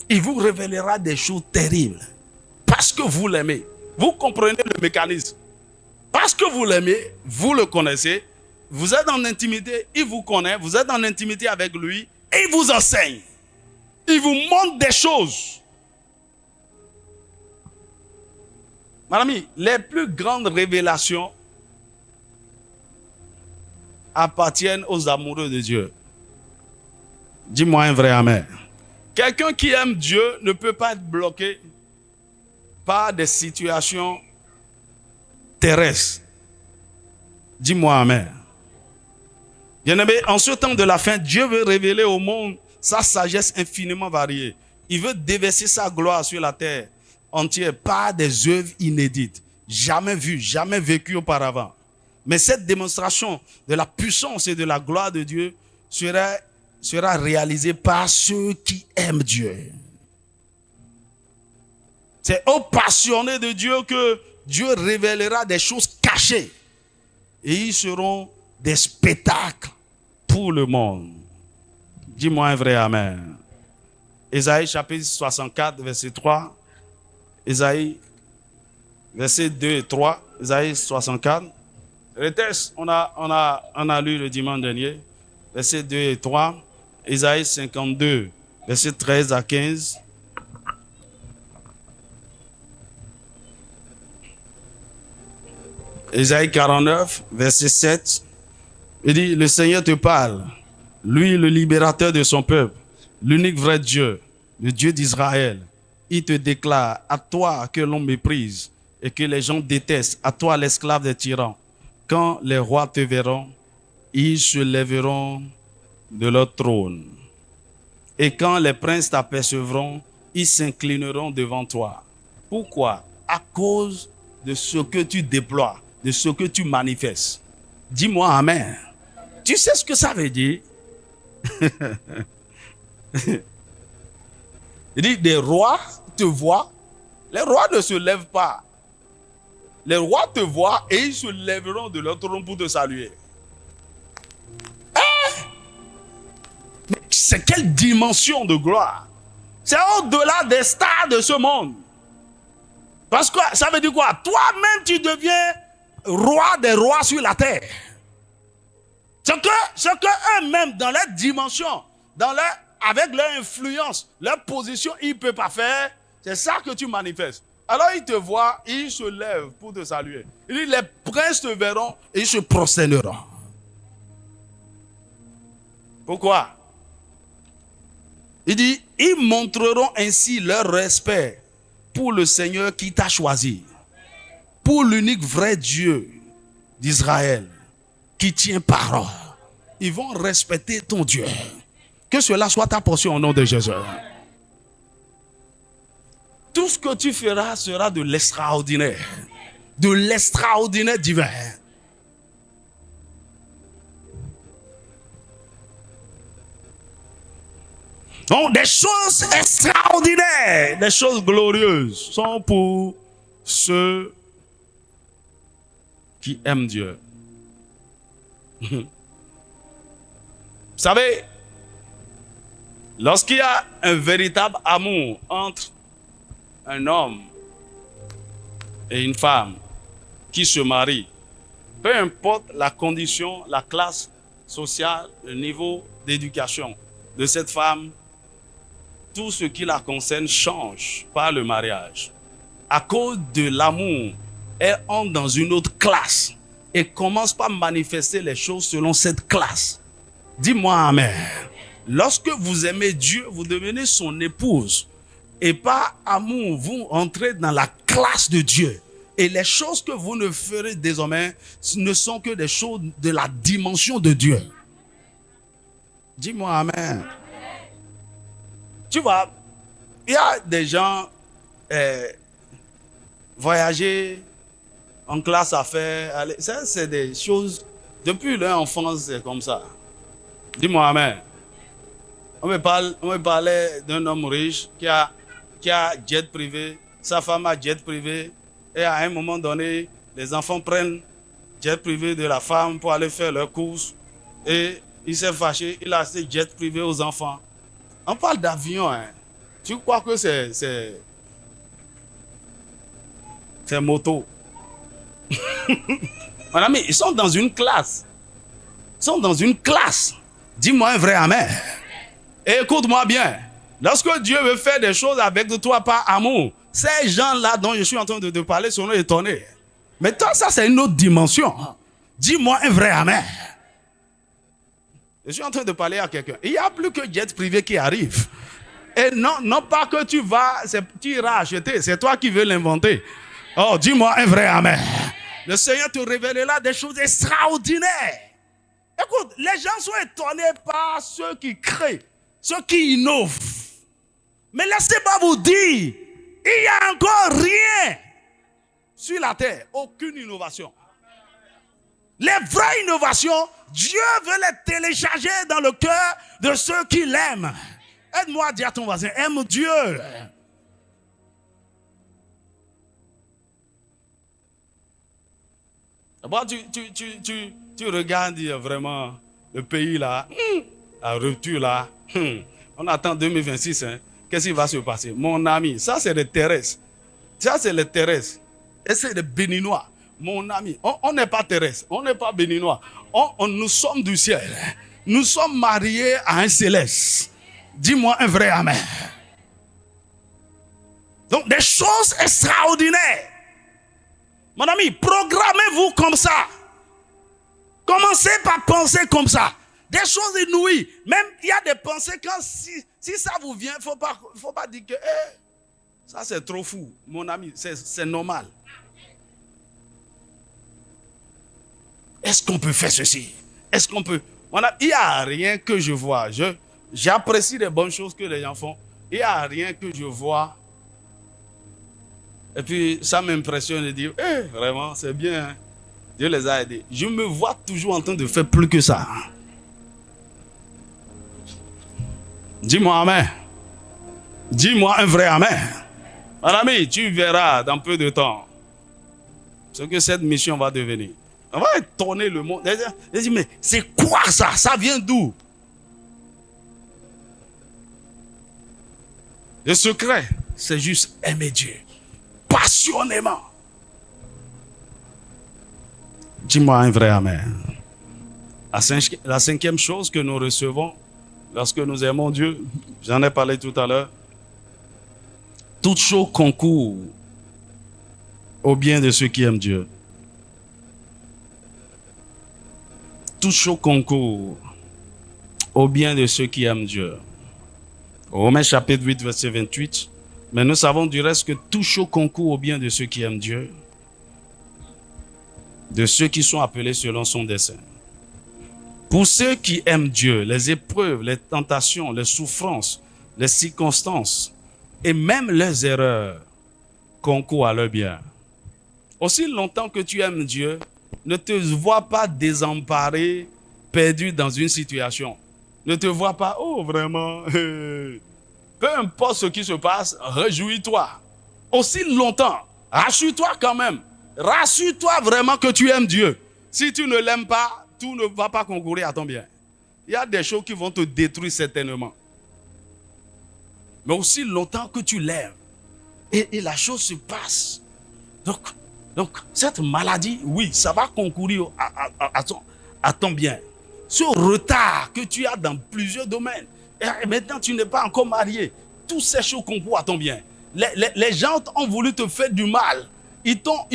Il vous révélera des choses terribles parce que vous l'aimez. Vous comprenez le mécanisme. Parce que vous l'aimez, vous le connaissez, vous êtes en intimité, il vous connaît, vous êtes en intimité avec lui et il vous enseigne. Il vous montre des choses. Mon ami, les plus grandes révélations appartiennent aux amoureux de Dieu. Dis-moi un vrai amen. Quelqu'un qui aime Dieu ne peut pas être bloqué par des situations terrestres. Dis-moi amen. Bien-aimé, en ce temps de la fin, Dieu veut révéler au monde sa sagesse infiniment variée. Il veut déverser sa gloire sur la terre entière par des œuvres inédites, jamais vues, jamais vécues auparavant. Mais cette démonstration de la puissance et de la gloire de Dieu sera réalisée par ceux qui aiment Dieu. C'est aux passionnés de Dieu que Dieu révélera des choses cachées. Et ils seront des spectacles pour le monde. Dis-moi un vrai amen. Ésaïe chapitre 64, verset 3. Ésaïe, verset 2 et 3. Ésaïe 64. Le texte, on a lu le dimanche dernier. Verset 2 et 3. Ésaïe 52, verset 13 à 15. Ésaïe 49, verset 7. Il dit, le Seigneur te parle, lui le libérateur de son peuple, l'unique vrai Dieu, le Dieu d'Israël. Il te déclare, à toi que l'on méprise et que les gens détestent, à toi l'esclave des tyrans. Quand les rois te verront, ils se lèveront de leur trône. Et quand les princes t'apercevront, ils s'inclineront devant toi. Pourquoi? À cause de ce que tu déploies, de ce que tu manifestes. Dis-moi amen. Tu sais ce que ça veut dire? Il dit, des rois te voient. Les rois ne se lèvent pas. Les rois te voient et ils se lèveront de leur trône pour te saluer. Mais c'est quelle dimension de gloire? C'est au-delà des stars de ce monde. Parce que ça veut dire quoi? Toi-même, tu deviens roi des rois sur la terre. Ce que eux-mêmes, dans leur dimension, avec leur influence, leur position, ils ne peuvent pas faire, c'est ça que tu manifestes. Alors ils te voient, ils se lèvent pour te saluer. Il dit, les princes te verront et ils se prosterneront. Pourquoi? Il dit, ils montreront ainsi leur respect pour le Seigneur qui t'a choisi, pour l'unique vrai Dieu d'Israël qui tient parole. Ils vont respecter ton Dieu. Que cela soit ta portion au nom de Jésus. Tout ce que tu feras sera de l'extraordinaire divin. Donc, des choses extraordinaires, des choses glorieuses sont pour ceux qui aiment Dieu. Vous savez, lorsqu'il y a un véritable amour entre un homme et une femme qui se marient, peu importe la condition, la classe sociale, le niveau d'éducation de cette femme, tout ce qui la concerne change par le mariage. À cause de l'amour, elle entre dans une autre classe et commence par manifester les choses selon cette classe. Dis-moi amen. Lorsque vous aimez Dieu, vous devenez son épouse. Et par amour, vous entrez dans la classe de Dieu. Et les choses que vous ne ferez désormais ne sont que des choses de la dimension de Dieu. Dis-moi amen. Tu vois, il y a des gens voyager en classe à faire. Aller, ça, c'est des choses, depuis leur enfance, c'est comme ça. Dis-moi amen. On me parlait d'un homme riche qui a jet privé, sa femme a jet privé, et à un moment donné, les enfants prennent jet privé de la femme pour aller faire leurs courses, et il s'est fâché, il a acheté jet privé aux enfants. On parle d'avion, hein. Tu crois que c'est moto? Mon ami, ils sont dans une classe. Ils sont dans une classe. Dis-moi un vrai amen. Et écoute-moi bien. Lorsque Dieu veut faire des choses avec toi par amour, ces gens-là dont je suis en train de te parler seront étonnés. Mais toi, ça, c'est une autre dimension. Dis-moi un vrai amen. Je suis en train de parler à quelqu'un. Il n'y a plus que jet privé qui arrive. Et non pas que tu iras acheter. C'est toi qui veux l'inventer. Oh, dis-moi un vrai amen. Le Seigneur te révélera des choses extraordinaires. Écoute, les gens sont étonnés par ceux qui créent, ceux qui innovent. Mais laissez-moi vous dire, il n'y a encore rien sur la terre, aucune innovation. Les vraies innovations, Dieu veut les télécharger dans le cœur de ceux qui l'aiment. Aide-moi à dire à ton voisin, aime Dieu. D'abord, tu regardes vraiment le pays là, la rupture là. On attend 2026. Hein. Qu'est-ce qui va se passer? Mon ami, ça c'est les terrestres. Ça c'est les terrestres. Et c'est les béninois. Mon ami, on n'est pas terrestre, on n'est pas béninois. Nous sommes du ciel. Nous sommes mariés à un céleste. Dis-moi un vrai amen. Donc des choses extraordinaires. Mon ami, programmez-vous comme ça. Commencez par penser comme ça. Des choses inouïes. Même il y a des pensées quand si ça vous vient, il ne faut pas dire que ça c'est trop fou. Mon ami, c'est normal. Est-ce qu'on peut faire ceci? Est-ce qu'on peut? Il n'y a rien que je vois. J'apprécie les bonnes choses que les gens font. Il n'y a rien que je vois Et puis, ça m'impressionne de dire, vraiment, c'est bien. Hein. Dieu les a aidés. Je me vois toujours en train de faire plus que ça. Dis-moi amen. Dis-moi un vrai amen. Mon ami, tu verras dans peu de temps ce que cette mission va devenir. On va étonner le monde. Je dis, mais c'est quoi ça? Ça vient d'où? Le secret, c'est juste aimer Dieu. Passionnément. Dis-moi un vrai amen. La cinquième chose que nous recevons lorsque nous aimons Dieu, j'en ai parlé tout à l'heure, toute chose concourt au bien de ceux qui aiment Dieu. Toute chose concourt au bien de ceux qui aiment Dieu. Romains chapitre 8, verset 28. Mais nous savons du reste que toute chose concourt au bien de ceux qui aiment Dieu, de ceux qui sont appelés selon son dessein. Pour ceux qui aiment Dieu, les épreuves, les tentations, les souffrances, les circonstances et même les erreurs concourent à leur bien. Aussi longtemps que tu aimes Dieu, ne te vois pas désemparé, perdu dans une situation. Ne te vois pas, oh vraiment, peu importe ce qui se passe, réjouis-toi. Aussi longtemps, rassure-toi quand même. Rassure-toi vraiment que tu aimes Dieu. Si tu ne l'aimes pas, tout ne va pas concourir à ton bien. Il y a des choses qui vont te détruire certainement. Mais aussi longtemps que tu l'aimes. Et la chose se passe. Donc, cette maladie, oui, ça va concourir à ton bien. Ce retard que tu as dans plusieurs domaines. Et maintenant, tu n'es pas encore marié. Toutes ces choses concourent à ton bien. Les gens ont voulu te faire du mal. Ils t'ont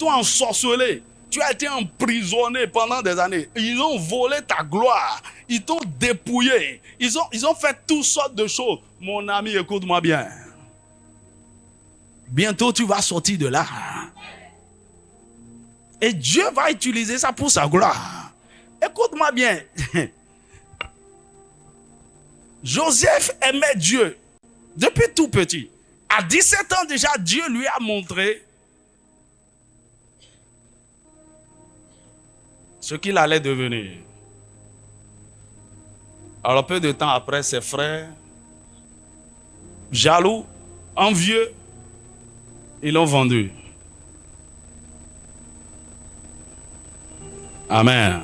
ensorcelé. Tu as été emprisonné pendant des années. Ils ont volé ta gloire. Ils t'ont dépouillé. Ils ont fait toutes sortes de choses. Mon ami, écoute-moi bien. Bientôt, tu vas sortir de là. Et Dieu va utiliser ça pour sa gloire. Écoute-moi bien. Joseph aimait Dieu depuis tout petit. À 17 ans déjà, Dieu lui a montré ce qu'il allait devenir. Alors peu de temps après, ses frères, jaloux, envieux, ils l'ont vendu. Amen.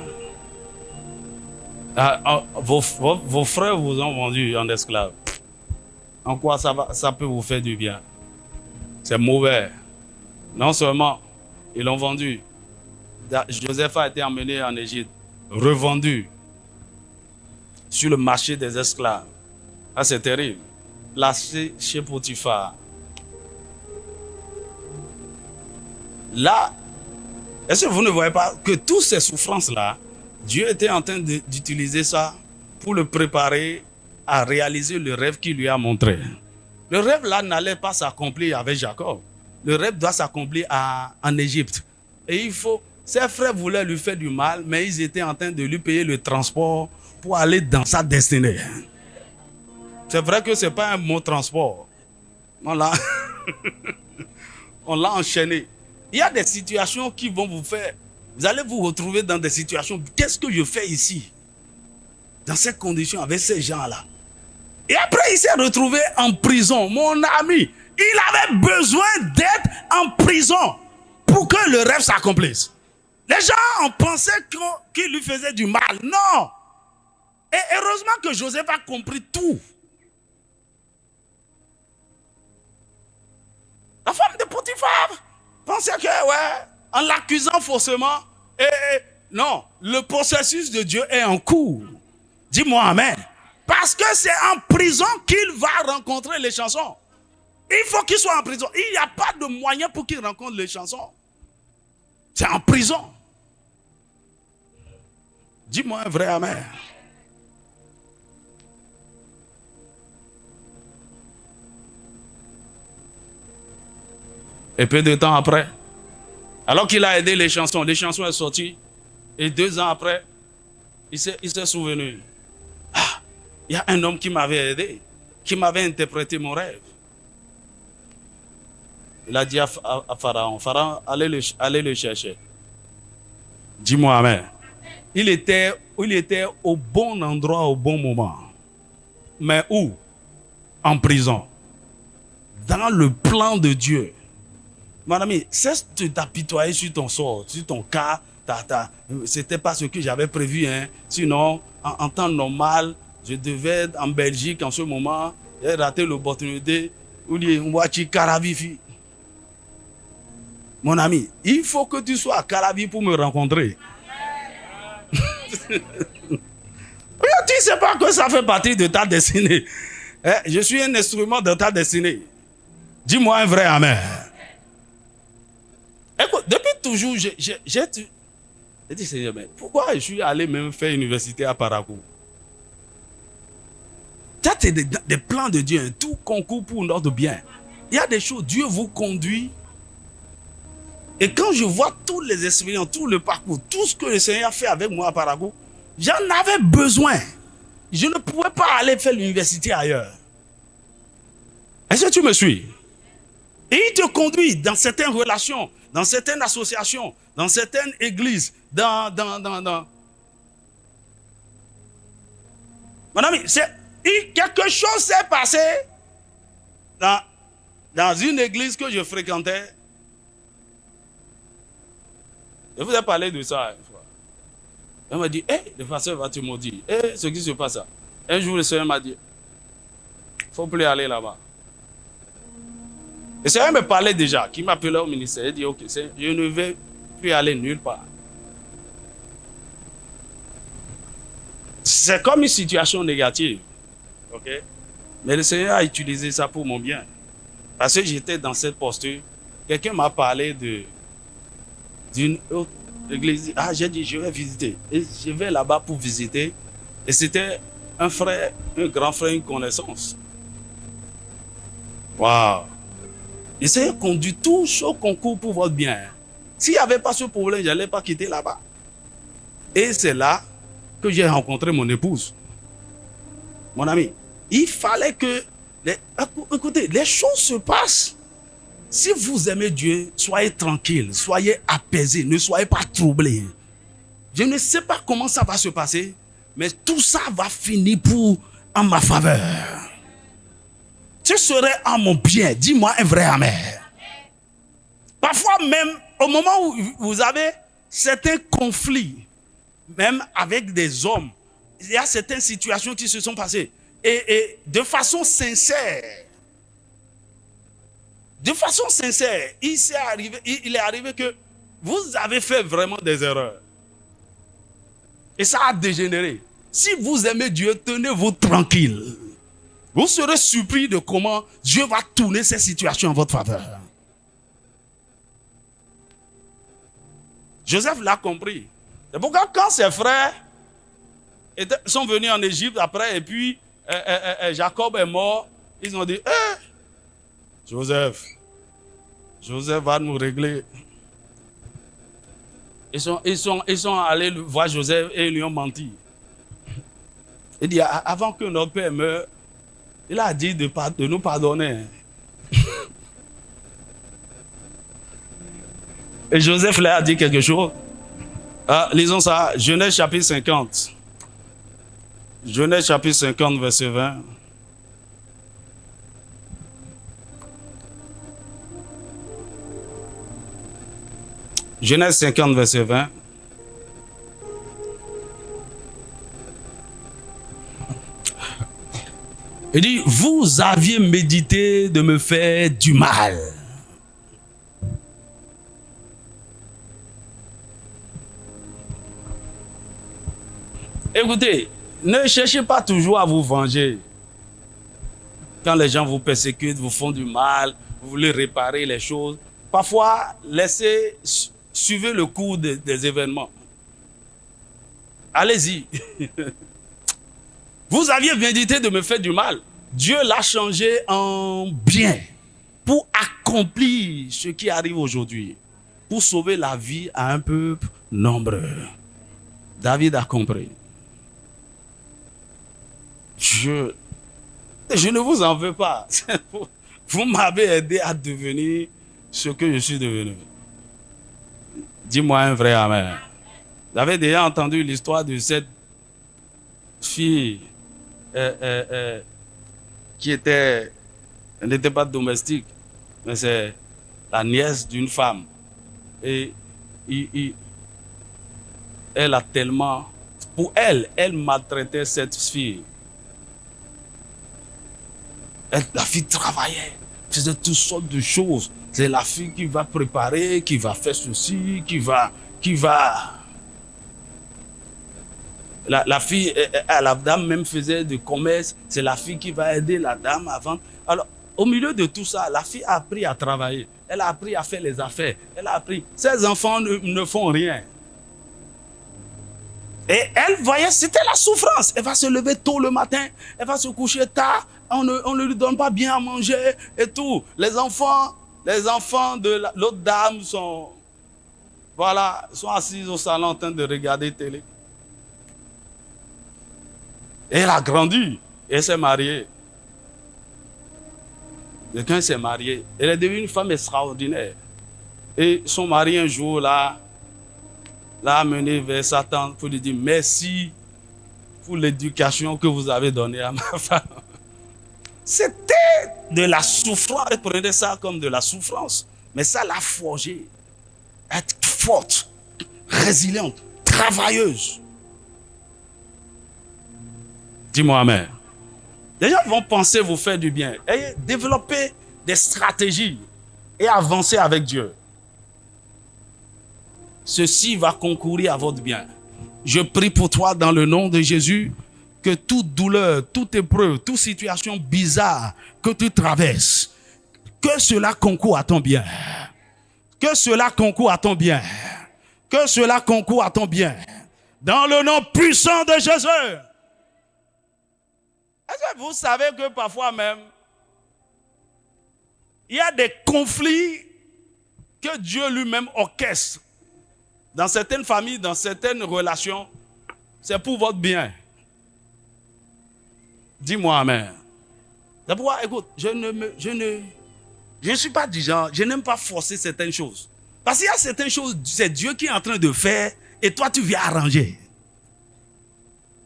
Vos frères vous ont vendu en esclave. En quoi ça peut vous faire du bien? C'est mauvais. Non seulement ils l'ont vendu, Joseph a été emmené en Égypte, revendu sur le marché des esclaves. Ah, c'est terrible. Placé chez Potiphar. Là, est-ce que vous ne voyez pas que toutes ces souffrances-là, Dieu était en train d'utiliser ça pour le préparer à réaliser le rêve qu'il lui a montré. Le rêve là n'allait pas s'accomplir avec Jacob. Le rêve doit s'accomplir en Égypte. Et ses frères voulaient lui faire du mal, mais ils étaient en train de lui payer le transport pour aller dans sa destinée. C'est vrai que ce n'est pas un mot transport. On l'a enchaîné. Il y a des situations qui vont vous faire. Vous allez vous retrouver dans des situations. Qu'est-ce que je fais ici? Dans ces conditions, avec ces gens-là. Et après, il s'est retrouvé en prison. Mon ami, il avait besoin d'être en prison pour que le rêve s'accomplisse. Les gens ont pensé qu'il lui faisait du mal. Non. Et heureusement que Joseph a compris tout. La femme de Potiphar pensait que, en l'accusant faussement, non, le processus de Dieu est en cours. Dis-moi amen. Parce que c'est en prison qu'il va rencontrer les chansons. Il faut qu'il soit en prison. Il n'y a pas de moyen pour qu'il rencontre les chansons. C'est en prison. Dis-moi un vrai amen. Et peu de temps après, alors qu'il a aidé les chansons sont sorties. Et 2 ans après, il s'est souvenu. Ah, il y a un homme qui m'avait aidé, qui m'avait interprété mon rêve. Il a dit à Pharaon, Pharaon, allez le chercher. Dis-moi Amen. Il était au bon endroit au bon moment. Mais où? En prison. Dans le plan de Dieu. Mon ami, cesse de t'apitoyer sur ton sort, sur ton cas. C'était pas ce que j'avais prévu. Hein. Sinon, en temps normal, je devais être en Belgique en ce moment. J'ai raté l'opportunité. Mon ami, il faut que tu sois à Caravi pour me rencontrer. Tu ne sais pas que ça fait partie de ta destinée. Je suis un instrument de ta destinée. Dis-moi un vrai Amen. Écoute, depuis toujours, j'ai dit, Seigneur, mais pourquoi je suis allé même faire université à Parakou? Ça, c'est des plans de Dieu. Hein. Tout concourt pour notre bien. Il y a des choses, Dieu vous conduit. Et quand je vois toutes les expériences, tout le parcours, tout ce que le Seigneur a fait avec moi à Parakou, j'en avais besoin. Je ne pouvais pas aller faire l'université ailleurs. Est-ce que tu me suis? Et il te conduit dans certaines relations, dans certaines associations, dans certaines églises, dans... Mon ami, quelque chose s'est passé dans une église que je fréquentais. Je vous ai parlé de ça une fois. Elle m'a dit, le pasteur va te maudire. Ce qui se passe là. Un jour, le Seigneur m'a dit, il ne faut plus aller là-bas. Le Seigneur me parlait déjà, qui m'appelait au ministère. Il dit, ok, je ne vais plus aller nulle part. C'est comme une situation négative. Ok? Mais le Seigneur a utilisé ça pour mon bien. Parce que j'étais dans cette posture. Quelqu'un m'a parlé d'une autre église. Ah, j'ai dit, je vais visiter. Et je vais là-bas pour visiter. Et c'était un frère, un grand frère, une connaissance. Waouh! Le Seigneur conduit tout ce concours pour votre bien. S'il n'y avait pas ce problème, je n'allais pas quitter là-bas. Et c'est là que j'ai rencontré mon épouse. Mon ami, il fallait que... Écoutez, les choses se passent. Si vous aimez Dieu, soyez tranquille, soyez apaisé, ne soyez pas troublé. Je ne sais pas comment ça va se passer, mais tout ça va finir en ma faveur. Ce serait en mon bien. Dis-moi un vrai Amen. Parfois même, au moment où vous avez certains conflits, même avec des hommes, il y a certaines situations qui se sont passées. Et de façon sincère, il est arrivé que vous avez fait vraiment des erreurs. Et ça a dégénéré. Si vous aimez Dieu, tenez-vous tranquille. Vous serez surpris de comment Dieu va tourner ces situations en votre faveur. Joseph l'a compris. C'est pourquoi quand ses frères sont venus en Égypte après, et puis Jacob est mort, ils ont dit, Joseph va nous régler. Ils sont allés voir Joseph et ils lui ont menti. Il dit, avant que notre père meure, il a dit de nous pardonner. Et Joseph leur a dit quelque chose. Lisons ça, Genèse chapitre 50. Genèse chapitre 50, verset 20. Genèse 50, verset 20. Il dit, vous aviez médité de me faire du mal. Écoutez, ne cherchez pas toujours à vous venger. Quand les gens vous persécutent, vous font du mal, vous voulez réparer les choses. Parfois, suivez le cours des événements. Allez-y. Vous aviez médité de me faire du mal. Dieu l'a changé en bien pour accomplir ce qui arrive aujourd'hui. Pour sauver la vie à un peuple nombreux. David a compris. Je ne vous en veux pas. Vous m'avez aidé à devenir ce que je suis devenu. Dis-moi un vrai amen. Vous avez déjà entendu l'histoire de cette fille qui n'était pas domestique, mais c'est la nièce d'une femme. Et elle a tellement... Pour elle, elle maltraitait cette fille. La fille travaillait, faisait toutes sortes de choses. C'est la fille qui va préparer, qui va faire ceci, qui va... La fille, la dame même faisait du commerce. C'est la fille qui va aider la dame à vendre. Alors, au milieu de tout ça, la fille a appris à travailler. Elle a appris à faire les affaires. Elle a appris. Ses enfants ne font rien. Et elle voyait, c'était la souffrance. Elle va se lever tôt le matin. Elle va se coucher tard. On ne lui donne pas bien à manger et tout. Les enfants de l'autre dame sont assis au salon en train de regarder télé. Et elle a grandi. Et elle s'est mariée. Quelqu'un s'est marié. Elle est devenue une femme extraordinaire. Et son mari, un jour, l'a amené vers Satan pour lui dire merci pour l'éducation que vous avez donnée à ma femme. C'était de la souffrance. Elle prenait ça comme de la souffrance. Mais ça l'a forgée. Être forte, résiliente, travailleuse. Dis-moi amen. Les gens vont penser vous faire du bien. Et développer des stratégies et avancer avec Dieu. Ceci va concourir à votre bien. Je prie pour toi dans le nom de Jésus que toute douleur, toute épreuve, toute situation bizarre que tu traverses, que cela concourt à ton bien. Que cela concourt à ton bien. Que cela concourt à ton bien. Dans le nom puissant de Jésus. Est-ce que vous savez que parfois même, il y a des conflits que Dieu lui-même orchestre dans certaines familles, dans certaines relations, c'est pour votre bien. Dis-moi amen. C'est pourquoi, écoute, je ne suis pas du genre, je n'aime pas forcer certaines choses. Parce qu'il y a certaines choses, c'est Dieu qui est en train de faire et toi tu viens arranger.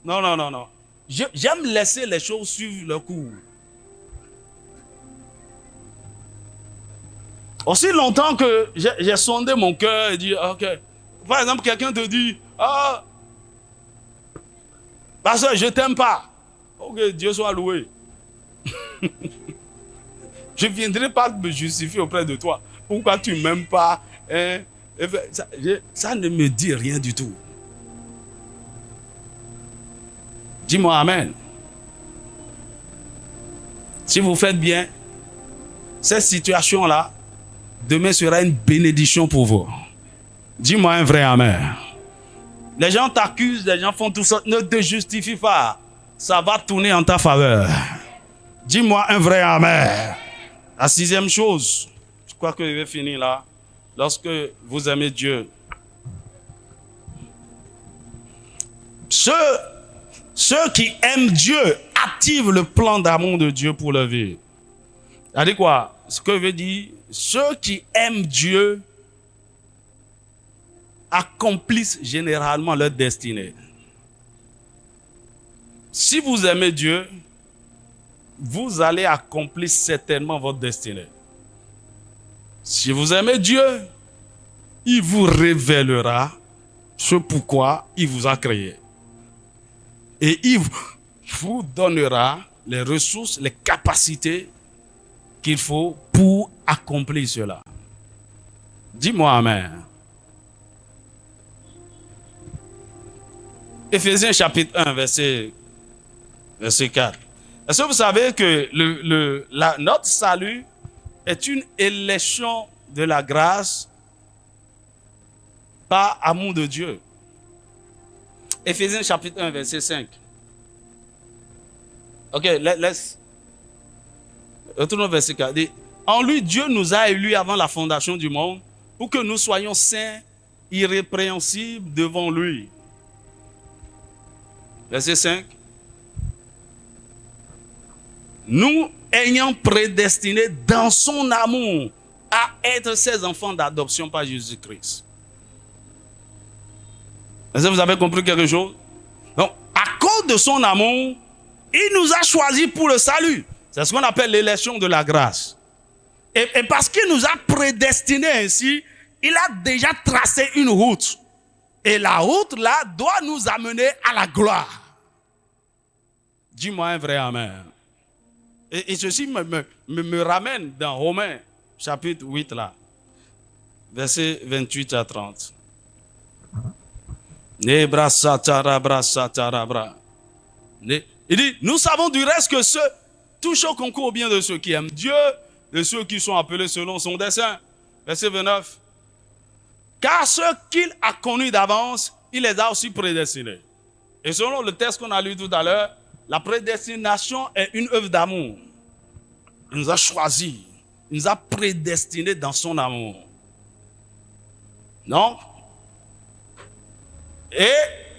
Non. J'aime laisser les choses suivre leur cours. Aussi longtemps que j'ai sondé mon cœur et dit, ok. Par exemple, quelqu'un te dit, ah, parce que je t'aime pas. Ok, Dieu soit loué. Je ne viendrai pas me justifier auprès de toi. Pourquoi tu ne m'aimes pas? Hein? Ça ne me dit rien du tout. Dis-moi amen. Si vous faites bien, cette situation-là, demain sera une bénédiction pour vous. Dis-moi un vrai amen. Les gens t'accusent, les gens font tout ça. Ne te justifie pas. Ça va tourner en ta faveur. Dis-moi un vrai amen. La sixième chose, je crois que je vais finir là. Lorsque vous aimez Dieu, ceux qui aiment Dieu activent le plan d'amour de Dieu pour leur vie. C'est-à-dire quoi? Ce que je veux dire, ceux qui aiment Dieu accomplissent généralement leur destinée. Si vous aimez Dieu, vous allez accomplir certainement votre destinée. Si vous aimez Dieu, il vous révélera ce pourquoi il vous a créé. Et il vous donnera les ressources, les capacités qu'il faut pour accomplir cela. Dis-moi amen. Éphésiens chapitre 1, verset 4. Est-ce que vous savez que notre salut est une élection de la grâce par amour de Dieu? Éphésiens chapitre 1, verset 5. Ok, laisse. Retournons au verset 4. En lui, Dieu nous a élus avant la fondation du monde pour que nous soyons saints, irrépréhensibles devant lui. Verset 5. Nous ayant prédestinés dans son amour à être ses enfants d'adoption par Jésus-Christ. Est-ce que vous avez compris quelque chose? Donc, à cause de son amour, il nous a choisis pour le salut. C'est ce qu'on appelle l'élection de la grâce. Et parce qu'il nous a prédestinés ainsi, il a déjà tracé une route. Et la route là doit nous amener à la gloire. Dis-moi un vrai amen. Et ceci me ramène dans Romains chapitre 8 là, versets 28 à 30. Il dit, nous savons du reste que tout chose concourt au bien de ceux qui aiment Dieu, de ceux qui sont appelés selon son dessein. Verset 29. Car ceux qu'il a connus d'avance, il les a aussi prédestinés. Et selon le texte qu'on a lu tout à l'heure, la prédestination est une œuvre d'amour. Il nous a choisis, il nous a prédestinés dans son amour. Non? Et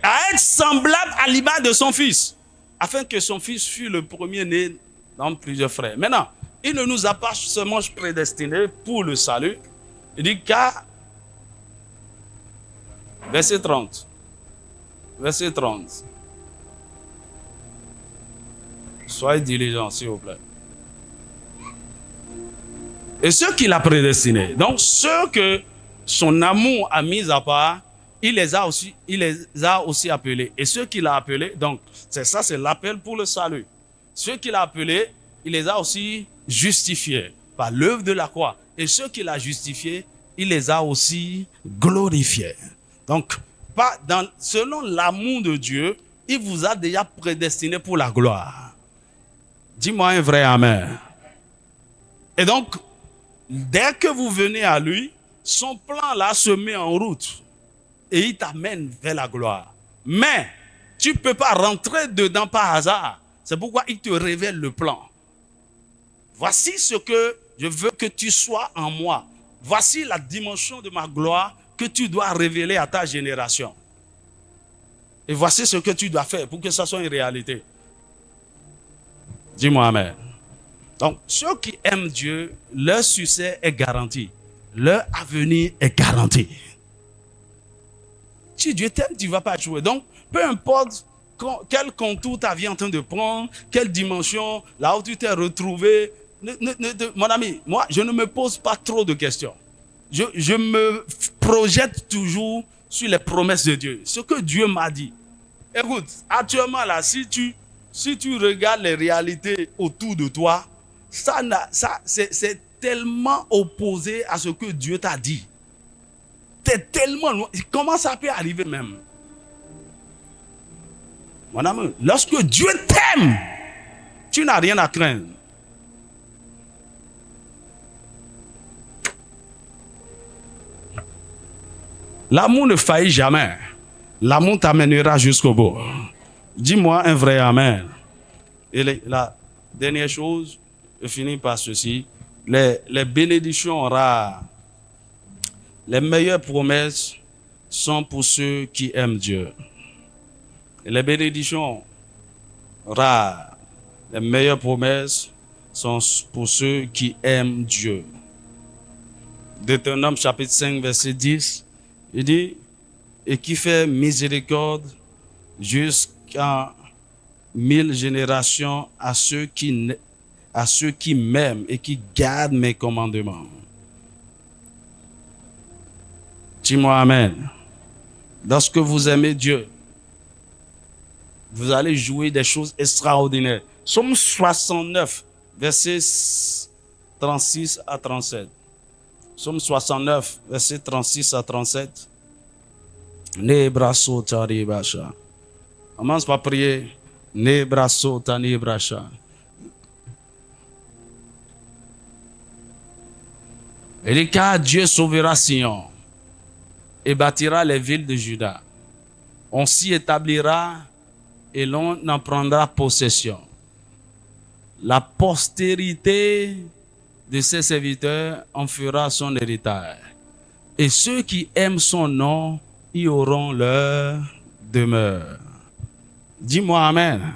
à être semblable à l'image de son fils, afin que son fils fût le premier-né dans plusieurs frères. Maintenant, il ne nous a pas seulement prédestinés pour le salut. Il dit car, verset 30. Verset 30. Soyez diligents, s'il vous plaît. Et ceux qu'il a prédestinés, donc ceux que son amour a mis à part, il les a aussi appelés. Et ceux qu'il a appelés, donc c'est ça, c'est l'appel pour le salut. Ceux qu'il a appelés, il les a aussi justifiés par l'œuvre de la croix. Et ceux qu'il a justifiés, il les a aussi glorifiés. Donc, selon l'amour de Dieu, il vous a déjà prédestiné pour la gloire. Dis-moi un vrai amen. Et donc, dès que vous venez à lui, son plan là se met en route. Et il t'amène vers la gloire. Mais, tu ne peux pas rentrer dedans par hasard. C'est pourquoi il te révèle le plan. Voici ce que je veux que tu sois en moi. Voici la dimension de ma gloire que tu dois révéler à ta génération. Et voici ce que tu dois faire pour que ça soit une réalité. Dis-moi amen. Donc, ceux qui aiment Dieu, leur succès est garanti. Leur avenir est garanti. Si Dieu t'aime, tu ne vas pas jouer. Donc, peu importe quel contour ta vie est en train de prendre, quelle dimension, là où tu t'es retrouvé, mon ami, moi, je ne me pose pas trop de questions. Je me projette toujours sur les promesses de Dieu. Ce que Dieu m'a dit. Écoute, actuellement là, si tu regardes les réalités autour de toi, c'est tellement opposé à ce que Dieu t'a dit. C'est tellement loin. Comment ça peut arriver même? Mon ami, lorsque Dieu t'aime, tu n'as rien à craindre. L'amour ne faillit jamais. L'amour t'amènera jusqu'au bout. Dis-moi un vrai amen. Et la dernière chose, je finis par ceci. Les bénédictions rares. Les meilleures promesses sont pour ceux qui aiment Dieu. Et les bénédictions rares, les meilleures promesses sont pour ceux qui aiment Dieu. Deutéronome chapitre 5, verset 10, il dit, et qui fait miséricorde jusqu'à 1000 générations à ceux qui m'aiment et qui gardent mes commandements. Dis-moi amen. Lorsque vous aimez Dieu, vous allez jouer des choses extraordinaires. Psaume 69, versets 36 à 37. Psaume 69, versets 36 à 37. Nebraso taribasha. On commence par prier. Nebraso tanibrasha. Et dit, car Dieu sauvera Sion et bâtira les villes de Juda. On s'y établira et l'on en prendra possession. La postérité de ses serviteurs en fera son héritage. Et ceux qui aiment son nom y auront leur demeure. Dis-moi amen.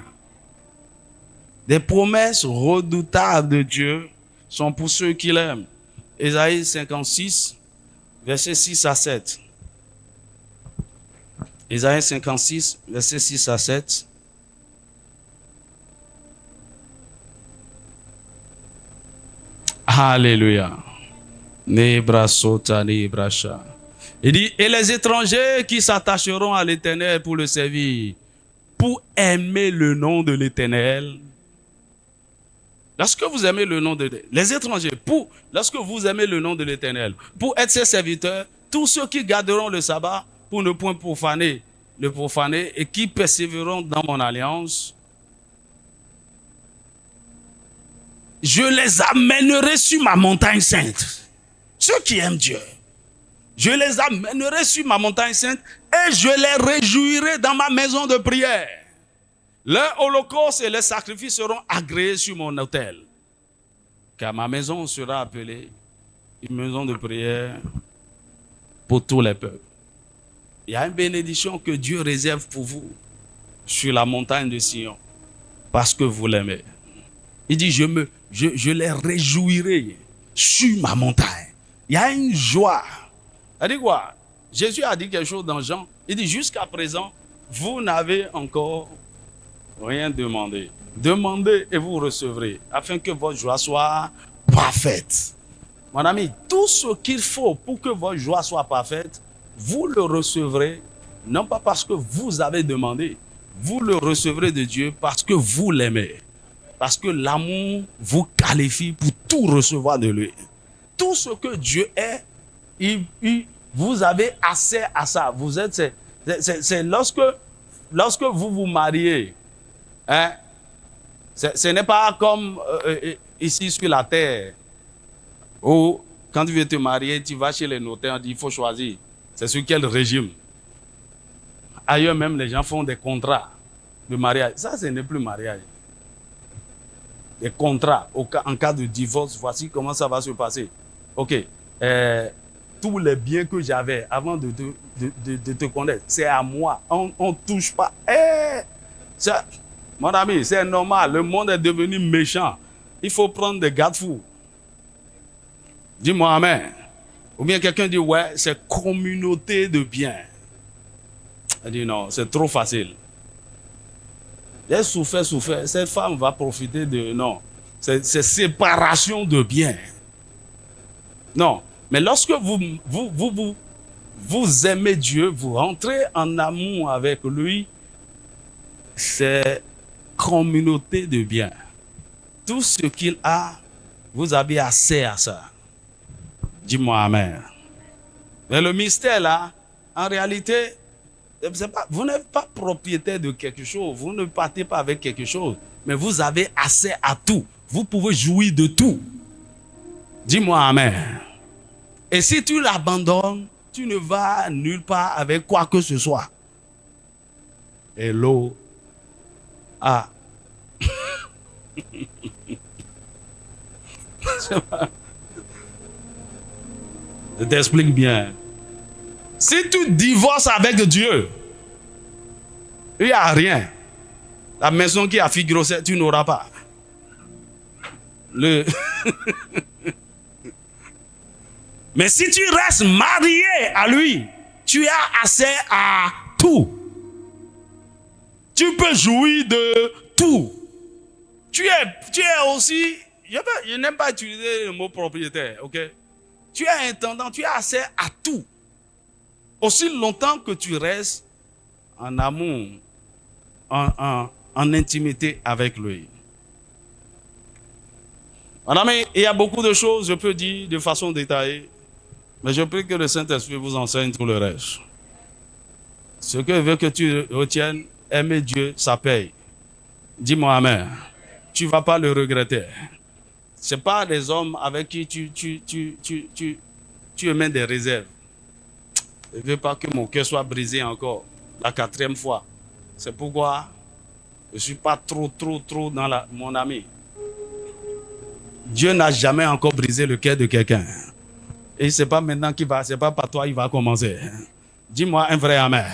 Des promesses redoutables de Dieu sont pour ceux qui l'aiment. Ésaïe 56, versets 6 à 7. Ésaïe 56, versets 6 à 7. Alléluia. Nebrasota, nebrasha. Il dit, et les étrangers qui s'attacheront à l'Éternel pour le servir, pour aimer le nom de l'Éternel. Lorsque vous aimez le nom de l'Éternel, les étrangers, lorsque vous aimez le nom de l'Éternel, pour être ses serviteurs, tous ceux qui garderont le sabbat pour ne point le profaner et qui persévéreront dans mon alliance, je les amènerai sur ma montagne sainte. Ceux qui aiment Dieu, je les amènerai sur ma montagne sainte et je les réjouirai dans ma maison de prière. Leurs holocaustes et les sacrifices seront agréés sur mon autel. Car ma maison sera appelée une maison de prière pour tous les peuples. Il y a une bénédiction que Dieu réserve pour vous sur la montagne de Sion parce que vous l'aimez. Il dit, je les réjouirai sur ma montagne. Il y a une joie. Il dit quoi? Jésus a dit quelque chose dans Jean. Il dit, jusqu'à présent, vous n'avez encore rien demandé. Demandez et vous recevrez, afin que votre joie soit parfaite. Mon ami, tout ce qu'il faut pour que votre joie soit parfaite, vous le recevrez, non pas parce que vous avez demandé, vous le recevrez de Dieu parce que vous l'aimez. Parce que l'amour vous qualifie pour tout recevoir de lui. Tout ce que Dieu est, vous avez accès à ça. Vous êtes, c'est lorsque vous vous mariez, hein, ce n'est pas comme ici sur la terre, où quand tu veux te marier, tu vas chez les notaires, on dit il faut choisir. C'est sur quel régime? Ailleurs même, les gens font des contrats de mariage. Ça, ce n'est plus mariage. Des contrats en cas de divorce, voici comment ça va se passer. Ok, tous les biens que j'avais avant de te connaître, c'est à moi. On ne touche pas. Ça, mon ami, c'est normal. Le monde est devenu méchant. Il faut prendre des garde-fous. Dis-moi amen. Ou bien quelqu'un dit, ouais, c'est communauté de biens. Elle dit, non, c'est trop facile. J'ai souffert. Cette femme va profiter de... Non, c'est séparation de biens. Non, mais lorsque vous aimez Dieu, vous rentrez en amour avec lui, c'est communauté de biens. Tout ce qu'il a, vous avez accès à ça. Dis-moi amen. Mais le mystère là, en réalité, vous n'êtes pas propriétaire de quelque chose, vous ne partez pas avec quelque chose, mais vous avez accès à tout. Vous pouvez jouir de tout. Dis-moi amen. Et si tu l'abandonnes, tu ne vas nulle part avec quoi que ce soit. Hello. Ah. Je t'explique bien. Si tu divorces avec Dieu, il n'y a rien. La maison qui a fille grossesse, tu n'auras pas. Mais si tu restes marié à lui, tu as accès à tout. Tu peux jouir de tout. Tu es aussi, je n'aime pas utiliser le mot propriétaire, ok? Tu es intendant, tu as accès à tout. Aussi longtemps que tu restes en amour, en intimité avec lui. Madame, il y a beaucoup de choses, je peux dire de façon détaillée, mais je prie que le Saint-Esprit vous enseigne tout le reste. Ce que je veux que tu retiennes, aimer Dieu, ça paye. Dis-moi amen. Tu ne vas pas le regretter. Ce n'est pas des hommes avec qui tu émets des réserves. Je ne veux pas que mon cœur soit brisé encore, la 4e fois. C'est pourquoi je ne suis pas trop dans mon ami. Dieu n'a jamais encore brisé le cœur de quelqu'un. Et ce n'est pas maintenant qu'il va, ce n'est pas par toi qu'il va commencer. Dis-moi un vrai amen.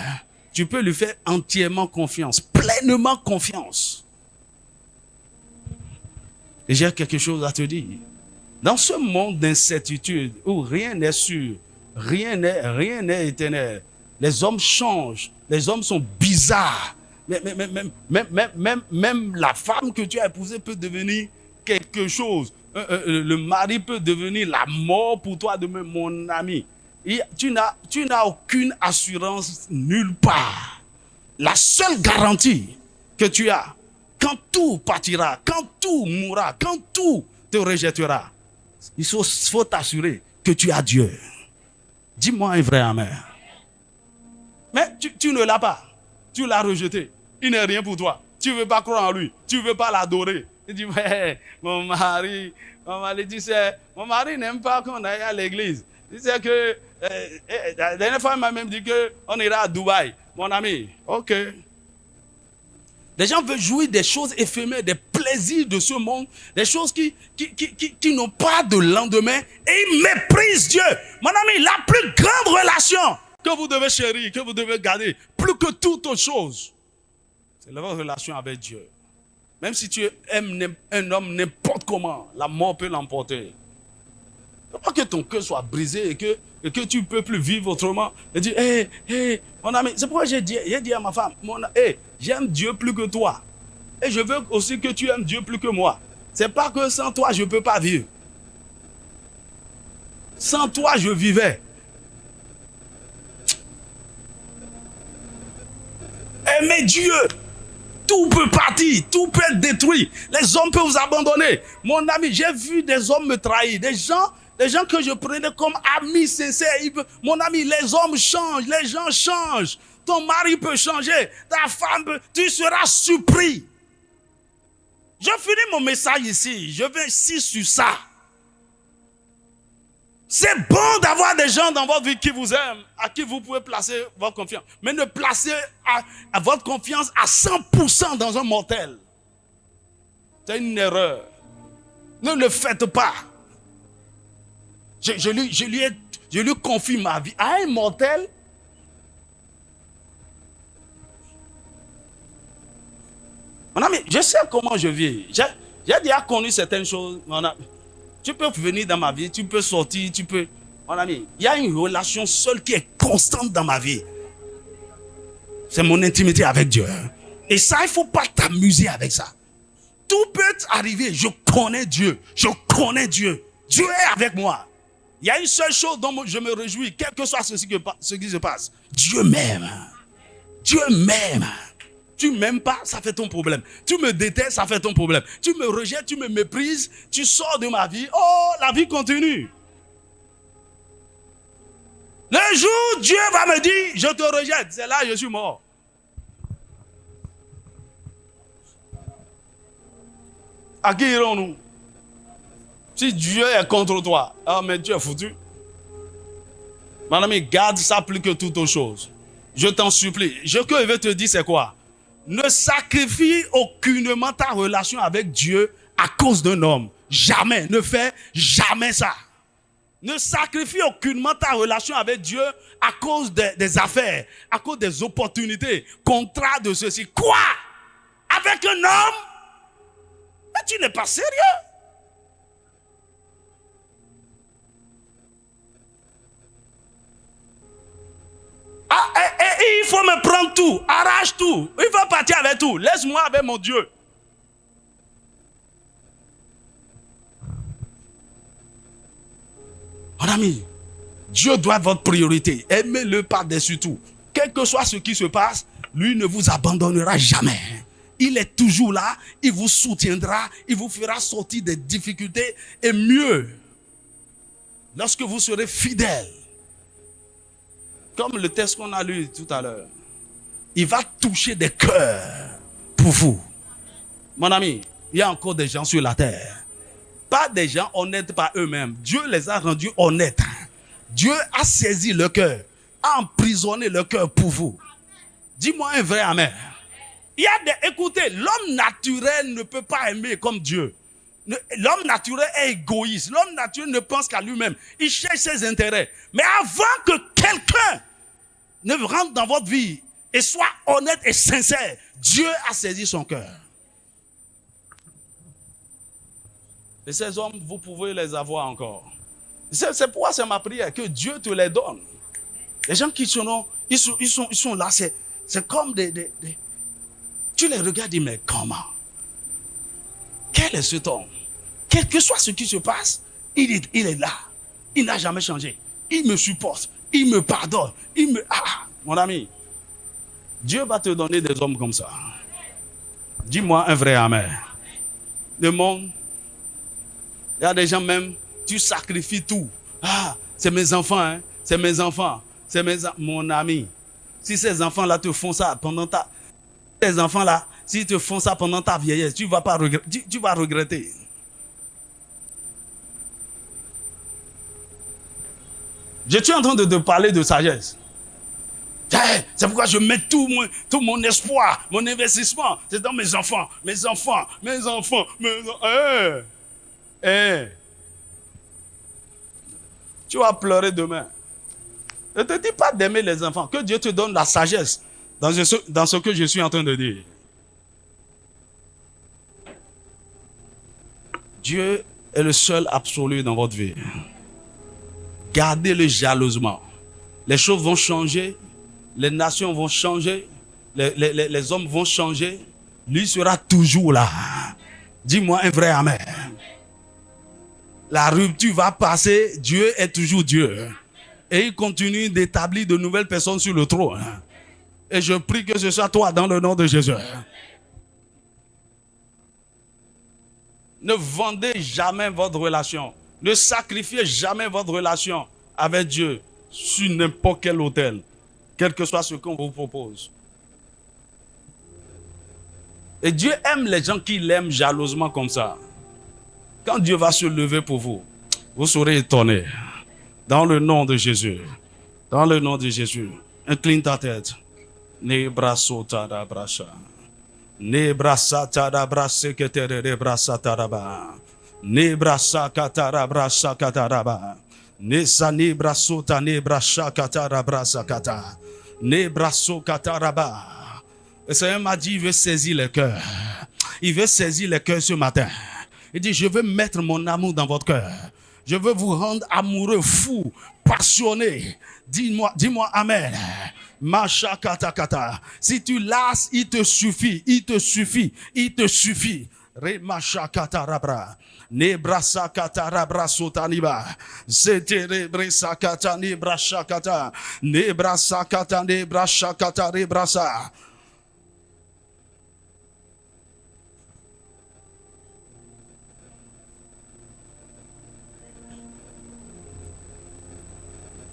Tu peux lui faire entièrement confiance, pleinement confiance. Et j'ai quelque chose à te dire. Dans ce monde d'incertitude où rien n'est sûr, rien n'est éternel, les hommes changent, les hommes sont bizarres. Même la femme que tu as épousée peut devenir quelque chose. Le mari peut devenir la mort pour toi demain, mon ami. Tu n'as aucune assurance nulle part. La seule garantie que tu as, quand tout partira, quand tout mourra, quand tout te rejettera, il faut t'assurer que tu as Dieu. Dis-moi un vrai amen. Mais tu ne l'as pas. Tu l'as rejeté. Il n'est rien pour toi. Tu ne veux pas croire en lui. Tu ne veux pas l'adorer. Tu dis, ouais, mon mari, tu sais, mon mari n'aime pas qu'on aille à l'église. Tu sais que, la dernière fois, il m'a même dit qu'on ira à Dubaï. Mon ami, ok. Les gens veulent jouir des choses éphémères, des plaisirs de ce monde, des choses qui n'ont pas de lendemain, et ils méprisent Dieu. Mon ami, la plus grande relation que vous devez chérir, que vous devez garder, plus que toute autre chose, c'est votre relation avec Dieu. Même si tu aimes un homme n'importe comment, la mort peut l'emporter. Il ne faut pas que ton cœur soit brisé et que tu ne peux plus vivre autrement. Et dire, hey, mon ami, c'est pourquoi j'ai dit à ma femme, j'aime Dieu plus que toi. Et je veux aussi que tu aimes Dieu plus que moi. Ce n'est pas que sans toi, je ne peux pas vivre. Sans toi, je vivais. Aimer Dieu, tout peut partir, tout peut être détruit. Les hommes peuvent vous abandonner. Mon ami, j'ai vu des hommes me trahir, des gens que je prenais comme amis sincères. Mon ami, les hommes changent, les gens changent. Ton mari peut changer, ta femme peut, tu seras surpris. Je finis mon message ici, je vais ici sur ça. C'est bon d'avoir des gens dans votre vie qui vous aiment, à qui vous pouvez placer votre confiance. Mais ne placez à votre confiance à 100% dans un mortel. C'est une erreur. Ne le faites pas. Je lui confie ma vie à un mortel. Mon ami, je sais comment je vis. J'ai déjà connu certaines choses. Mon ami. Tu peux venir dans ma vie, tu peux sortir, tu peux... Mon ami, il y a une relation seule qui est constante dans ma vie. C'est mon intimité avec Dieu. Et ça, il ne faut pas t'amuser avec ça. Tout peut arriver. Je connais Dieu. Je connais Dieu. Dieu est avec moi. Il y a une seule chose dont je me réjouis, quel que soit ce qui se passe. Dieu m'aime. Dieu m'aime. Tu ne m'aimes pas, ça fait ton problème. Tu me détestes, ça fait ton problème. Tu me rejettes, tu me méprises, tu sors de ma vie. Oh, la vie continue. Le jour où Dieu va me dire, je te rejette, c'est là que je suis mort. À qui irons-nous? Si Dieu est contre toi, ah mais Dieu est foutu. Mon ami, garde ça plus que toute autre chose. Je t'en supplie. Ce que je vais te dire, c'est quoi? Ne sacrifie aucunement ta relation avec Dieu à cause d'un homme. Jamais. Ne fais jamais ça. Ne sacrifie aucunement ta relation avec Dieu à cause des affaires, à cause des opportunités, contrat de ceci. Quoi? Avec un homme? Mais tu n'es pas sérieux. Il faut me prendre tout, arrache tout. Il va partir avec tout. Laisse-moi avec mon Dieu. Mon ami, Dieu doit être votre priorité. Aimez-le par-dessus tout. Quel que soit ce qui se passe, lui ne vous abandonnera jamais. Il est toujours là, il vous soutiendra, il vous fera sortir des difficultés. Et mieux, lorsque vous serez fidèle, comme le texte qu'on a lu tout à l'heure, il va toucher des cœurs pour vous. Mon ami, il y a encore des gens sur la terre. Pas des gens honnêtes par eux-mêmes. Dieu les a rendus honnêtes. Dieu a saisi le cœur, a emprisonné le cœur pour vous. Dis-moi un vrai amen. Écoutez, l'homme naturel ne peut pas aimer comme Dieu. L'homme naturel est égoïste. L'homme naturel ne pense qu'à lui-même. Il cherche ses intérêts. Mais avant que quelqu'un ne rentre dans votre vie et soit honnête et sincère, Dieu a saisi son cœur. Et ces hommes, vous pouvez les avoir encore. C'est pourquoi c'est ma prière, que Dieu te les donne. Les gens qui sont, ils sont là, c'est comme des... Tu les regardes et dis, mais comment? Quel est cet homme? Quel que soit ce qui se passe, il est là. Il n'a jamais changé. Il me supporte. Il me pardonne. Mon ami, Dieu va te donner des hommes comme ça. Dis-moi un vrai amen. Le monde, il y a des gens même, tu sacrifies tout. Ah, c'est mes enfants, hein? C'est mes enfants. Mon ami, si ces enfants-là te font ça pendant Ces enfants-là, s'ils te font ça pendant ta vieillesse, tu vas regretter. Je suis en train de te parler de sagesse. C'est pourquoi je mets tout mon espoir, mon investissement, c'est dans mes enfants. Tu vas pleurer demain. Ne te dis pas d'aimer les enfants. Que Dieu te donne la sagesse dans ce que je suis en train de dire. Dieu est le seul absolu dans votre vie. Gardez-le jalousement. Les choses vont changer. Les nations vont changer. Les hommes vont changer. Lui sera toujours là. Dis-moi un vrai amen. La rupture va passer. Dieu est toujours Dieu. Et il continue d'établir de nouvelles personnes sur le trône. Et je prie que ce soit toi dans le nom de Jésus. Ne vendez jamais votre relation. Ne sacrifiez jamais votre relation avec Dieu sur n'importe quel autel, quel que soit ce qu'on vous propose. Et Dieu aime les gens qui l'aiment jalousement comme ça. Quand Dieu va se lever pour vous, vous serez étonnés. Dans le nom de Jésus. Dans le nom de Jésus. Incline ta tête. Nebrasota da brasha. Nebrasata da brase que te rebrasata raba. Nebrasa katara brasa kataraba. Nesa nebrasota nebrasha katara brasa kata. Nebraso kataraba. Le Seigneur m'a dit, il veut saisir les cœurs. Il veut saisir les cœurs ce matin. Il dit, je veux mettre mon amour dans votre cœur. Je veux vous rendre amoureux, fou, passionné. Dis-moi amen. Macha kata kata. Si tu lasses, il te suffit. Re macha kata rabra. Nebrasa kata rabra sotaniba. Zetere bresa kata nebrasa kata. Nebrasa kata nebrasa kata rebrasa.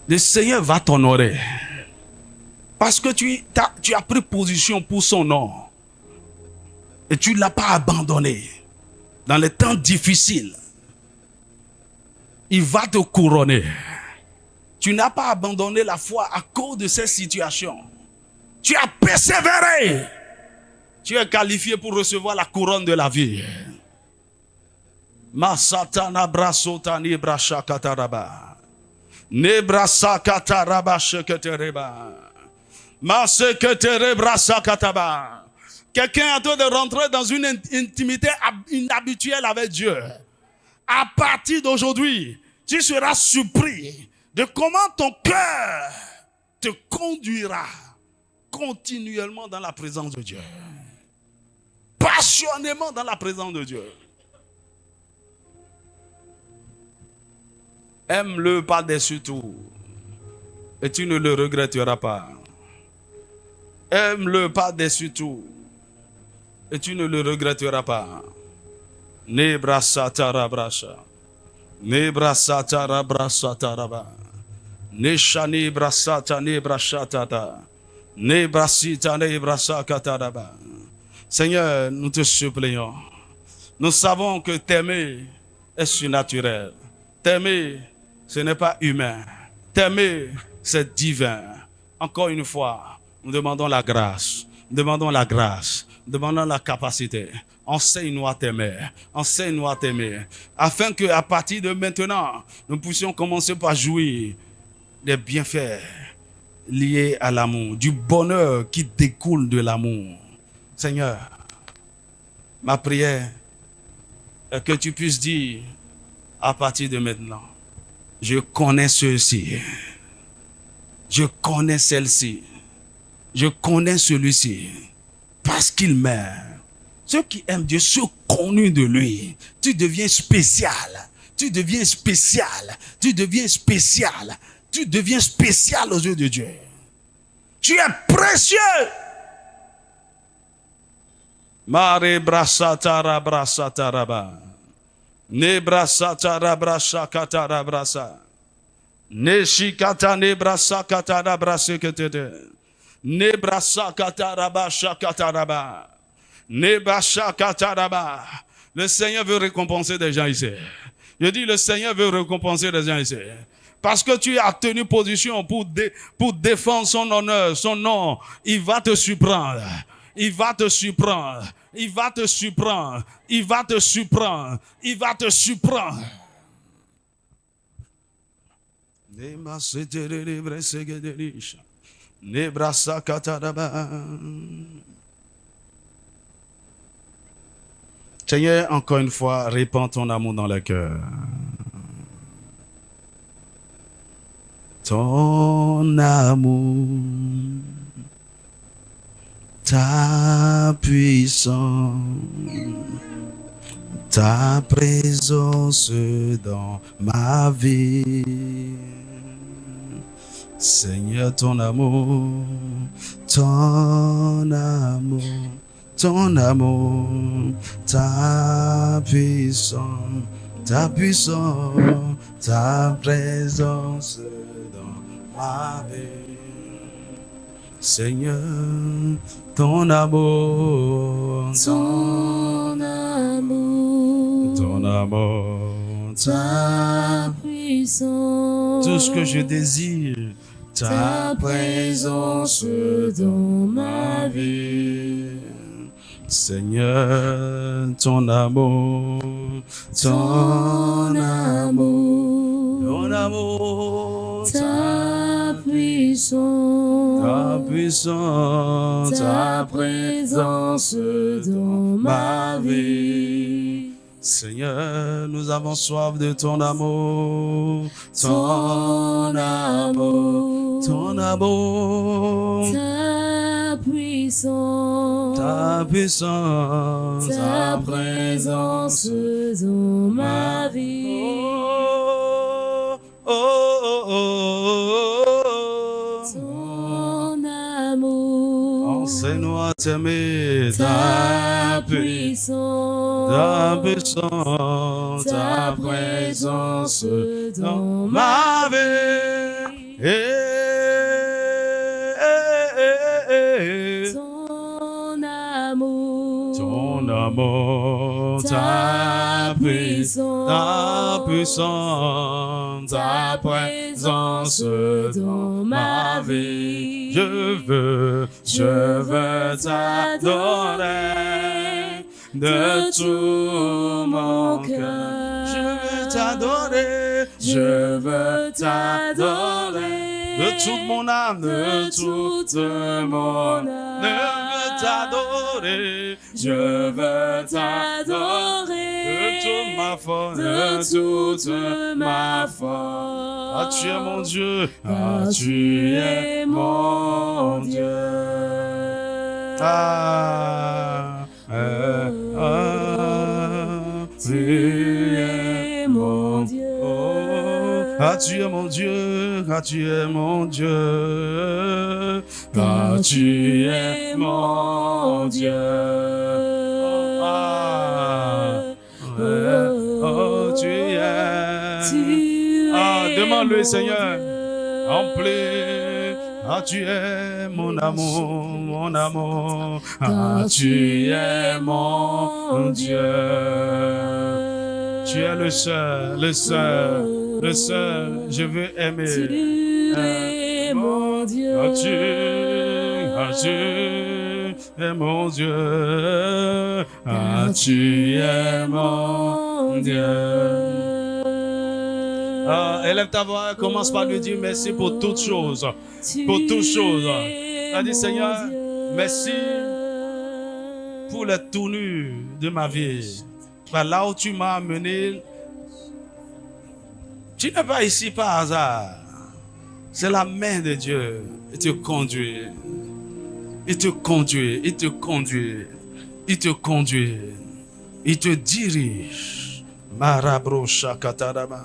Le Seigneur va t'honorer. Parce que tu as pris position pour son nom. Et tu ne l'as pas abandonné. Dans les temps difficiles, il va te couronner. Tu n'as pas abandonné la foi à cause de ces situations. Tu as persévéré. Tu es qualifié pour recevoir la couronne de la vie. Masatana brasotani brashakataraba. Nebrasa kataraba sheketereba. Maseketerebrasa kataba. Quelqu'un est en train de rentrer dans une intimité inhabituelle avec Dieu. À partir d'aujourd'hui, tu seras surpris de comment ton cœur te conduira continuellement dans la présence de Dieu. Passionnément dans la présence de Dieu. Aime-le par-dessus tout. Et tu ne le regretteras pas. Aime-le par-dessus tout. Et tu ne le regretteras pas. Nebrasatara brasha. Nebrasatara brasataraba. Neshani brasata nebrashatata. Nebrasita nebrasakataraba. Seigneur, nous te supplions. Nous savons que t'aimer est surnaturel. T'aimer, ce n'est pas humain. T'aimer, c'est divin. Encore une fois, nous demandons la grâce. Nous demandons la grâce. Nous demandons la capacité. Enseigne-nous à t'aimer. Enseigne-nous à t'aimer. Afin qu'à partir de maintenant, nous puissions commencer par jouir des bienfaits liés à l'amour. Du bonheur qui découle de l'amour. Seigneur, ma prière Et que tu puisses dire, à partir de maintenant, je connais ceci, je connais celle-ci, je connais celui-ci, parce qu'il m'aime. Ceux qui aiment Dieu, ceux connus de lui, tu deviens spécial, tu deviens spécial, tu deviens spécial, tu deviens spécial aux yeux de Dieu. Tu es précieux. Mare brasatara brasataraba. Ne brasatara brasakatara brasa. Ne shikata ne brasakatara brasekete. Ne brasakatara brasakataraba. Ne brasakataraba. Le Seigneur veut récompenser des gens ici. Je dis, le Seigneur veut récompenser des gens ici. Parce que tu as tenu position pour défendre son honneur, son nom. Il va te surprendre. Il va te surprendre. Il va te surprendre. Il va te surprendre. Il va te surprendre. Seigneur, encore une fois, répands ton amour dans le cœur. Ton amour, ta puissance, ta présence dans ma vie. Seigneur, ton amour, ton amour, ton amour, ta puissance, ta présence dans ma vie. Seigneur, ton amour, ton amour, ta puissance, tout ce que je désire, ta présence dans ma vie. Seigneur, ton amour, ton amour, ton amour, ta puissance, ta présence dans ma vie. Seigneur, nous avons soif de ton amour, ton amour, ton amour, ta puissance, ta présence dans ma vie. Oh, oh, oh, oh. Ton amour, enseigne-nous à t'aimer, ta puissance, ta présence dans ma vie. Ton amour, ta puissance, ta présence dans ma vie. Je veux t'adorer de tout mon cœur. Je veux t'adorer, je veux t'adorer de toute mon âme, de toute mon âme. Je veux t'adorer, je veux t'adorer de toute ma force, de toute ma force. Ah, tu es mon Dieu, ah, tu es mon Dieu. Ah, tu es mon Dieu. Ah, tu es mon Dieu, ah, tu es mon Dieu. Ah, tu es mon Dieu. Ah, oh, tu es. Ah, demande-le, Seigneur. Remplis. Ah, tu es mon amour, ah, tu es mon Dieu. Tu es le seul, je veux aimer. Tu es mon Dieu. Ah, tu es mon Dieu. Ah, tu es mon Dieu. Élève ta voix, commence par lui dire merci pour toutes choses. Pour toutes choses. Dis Seigneur, merci pour les tournures de ma vie. Par là où tu m'as amené, tu n'es pas ici par hasard. C'est la main de Dieu. Il te conduit. Il te conduit. Il te conduit. Il te conduit. Il te dirige. Marabro Shakataraba.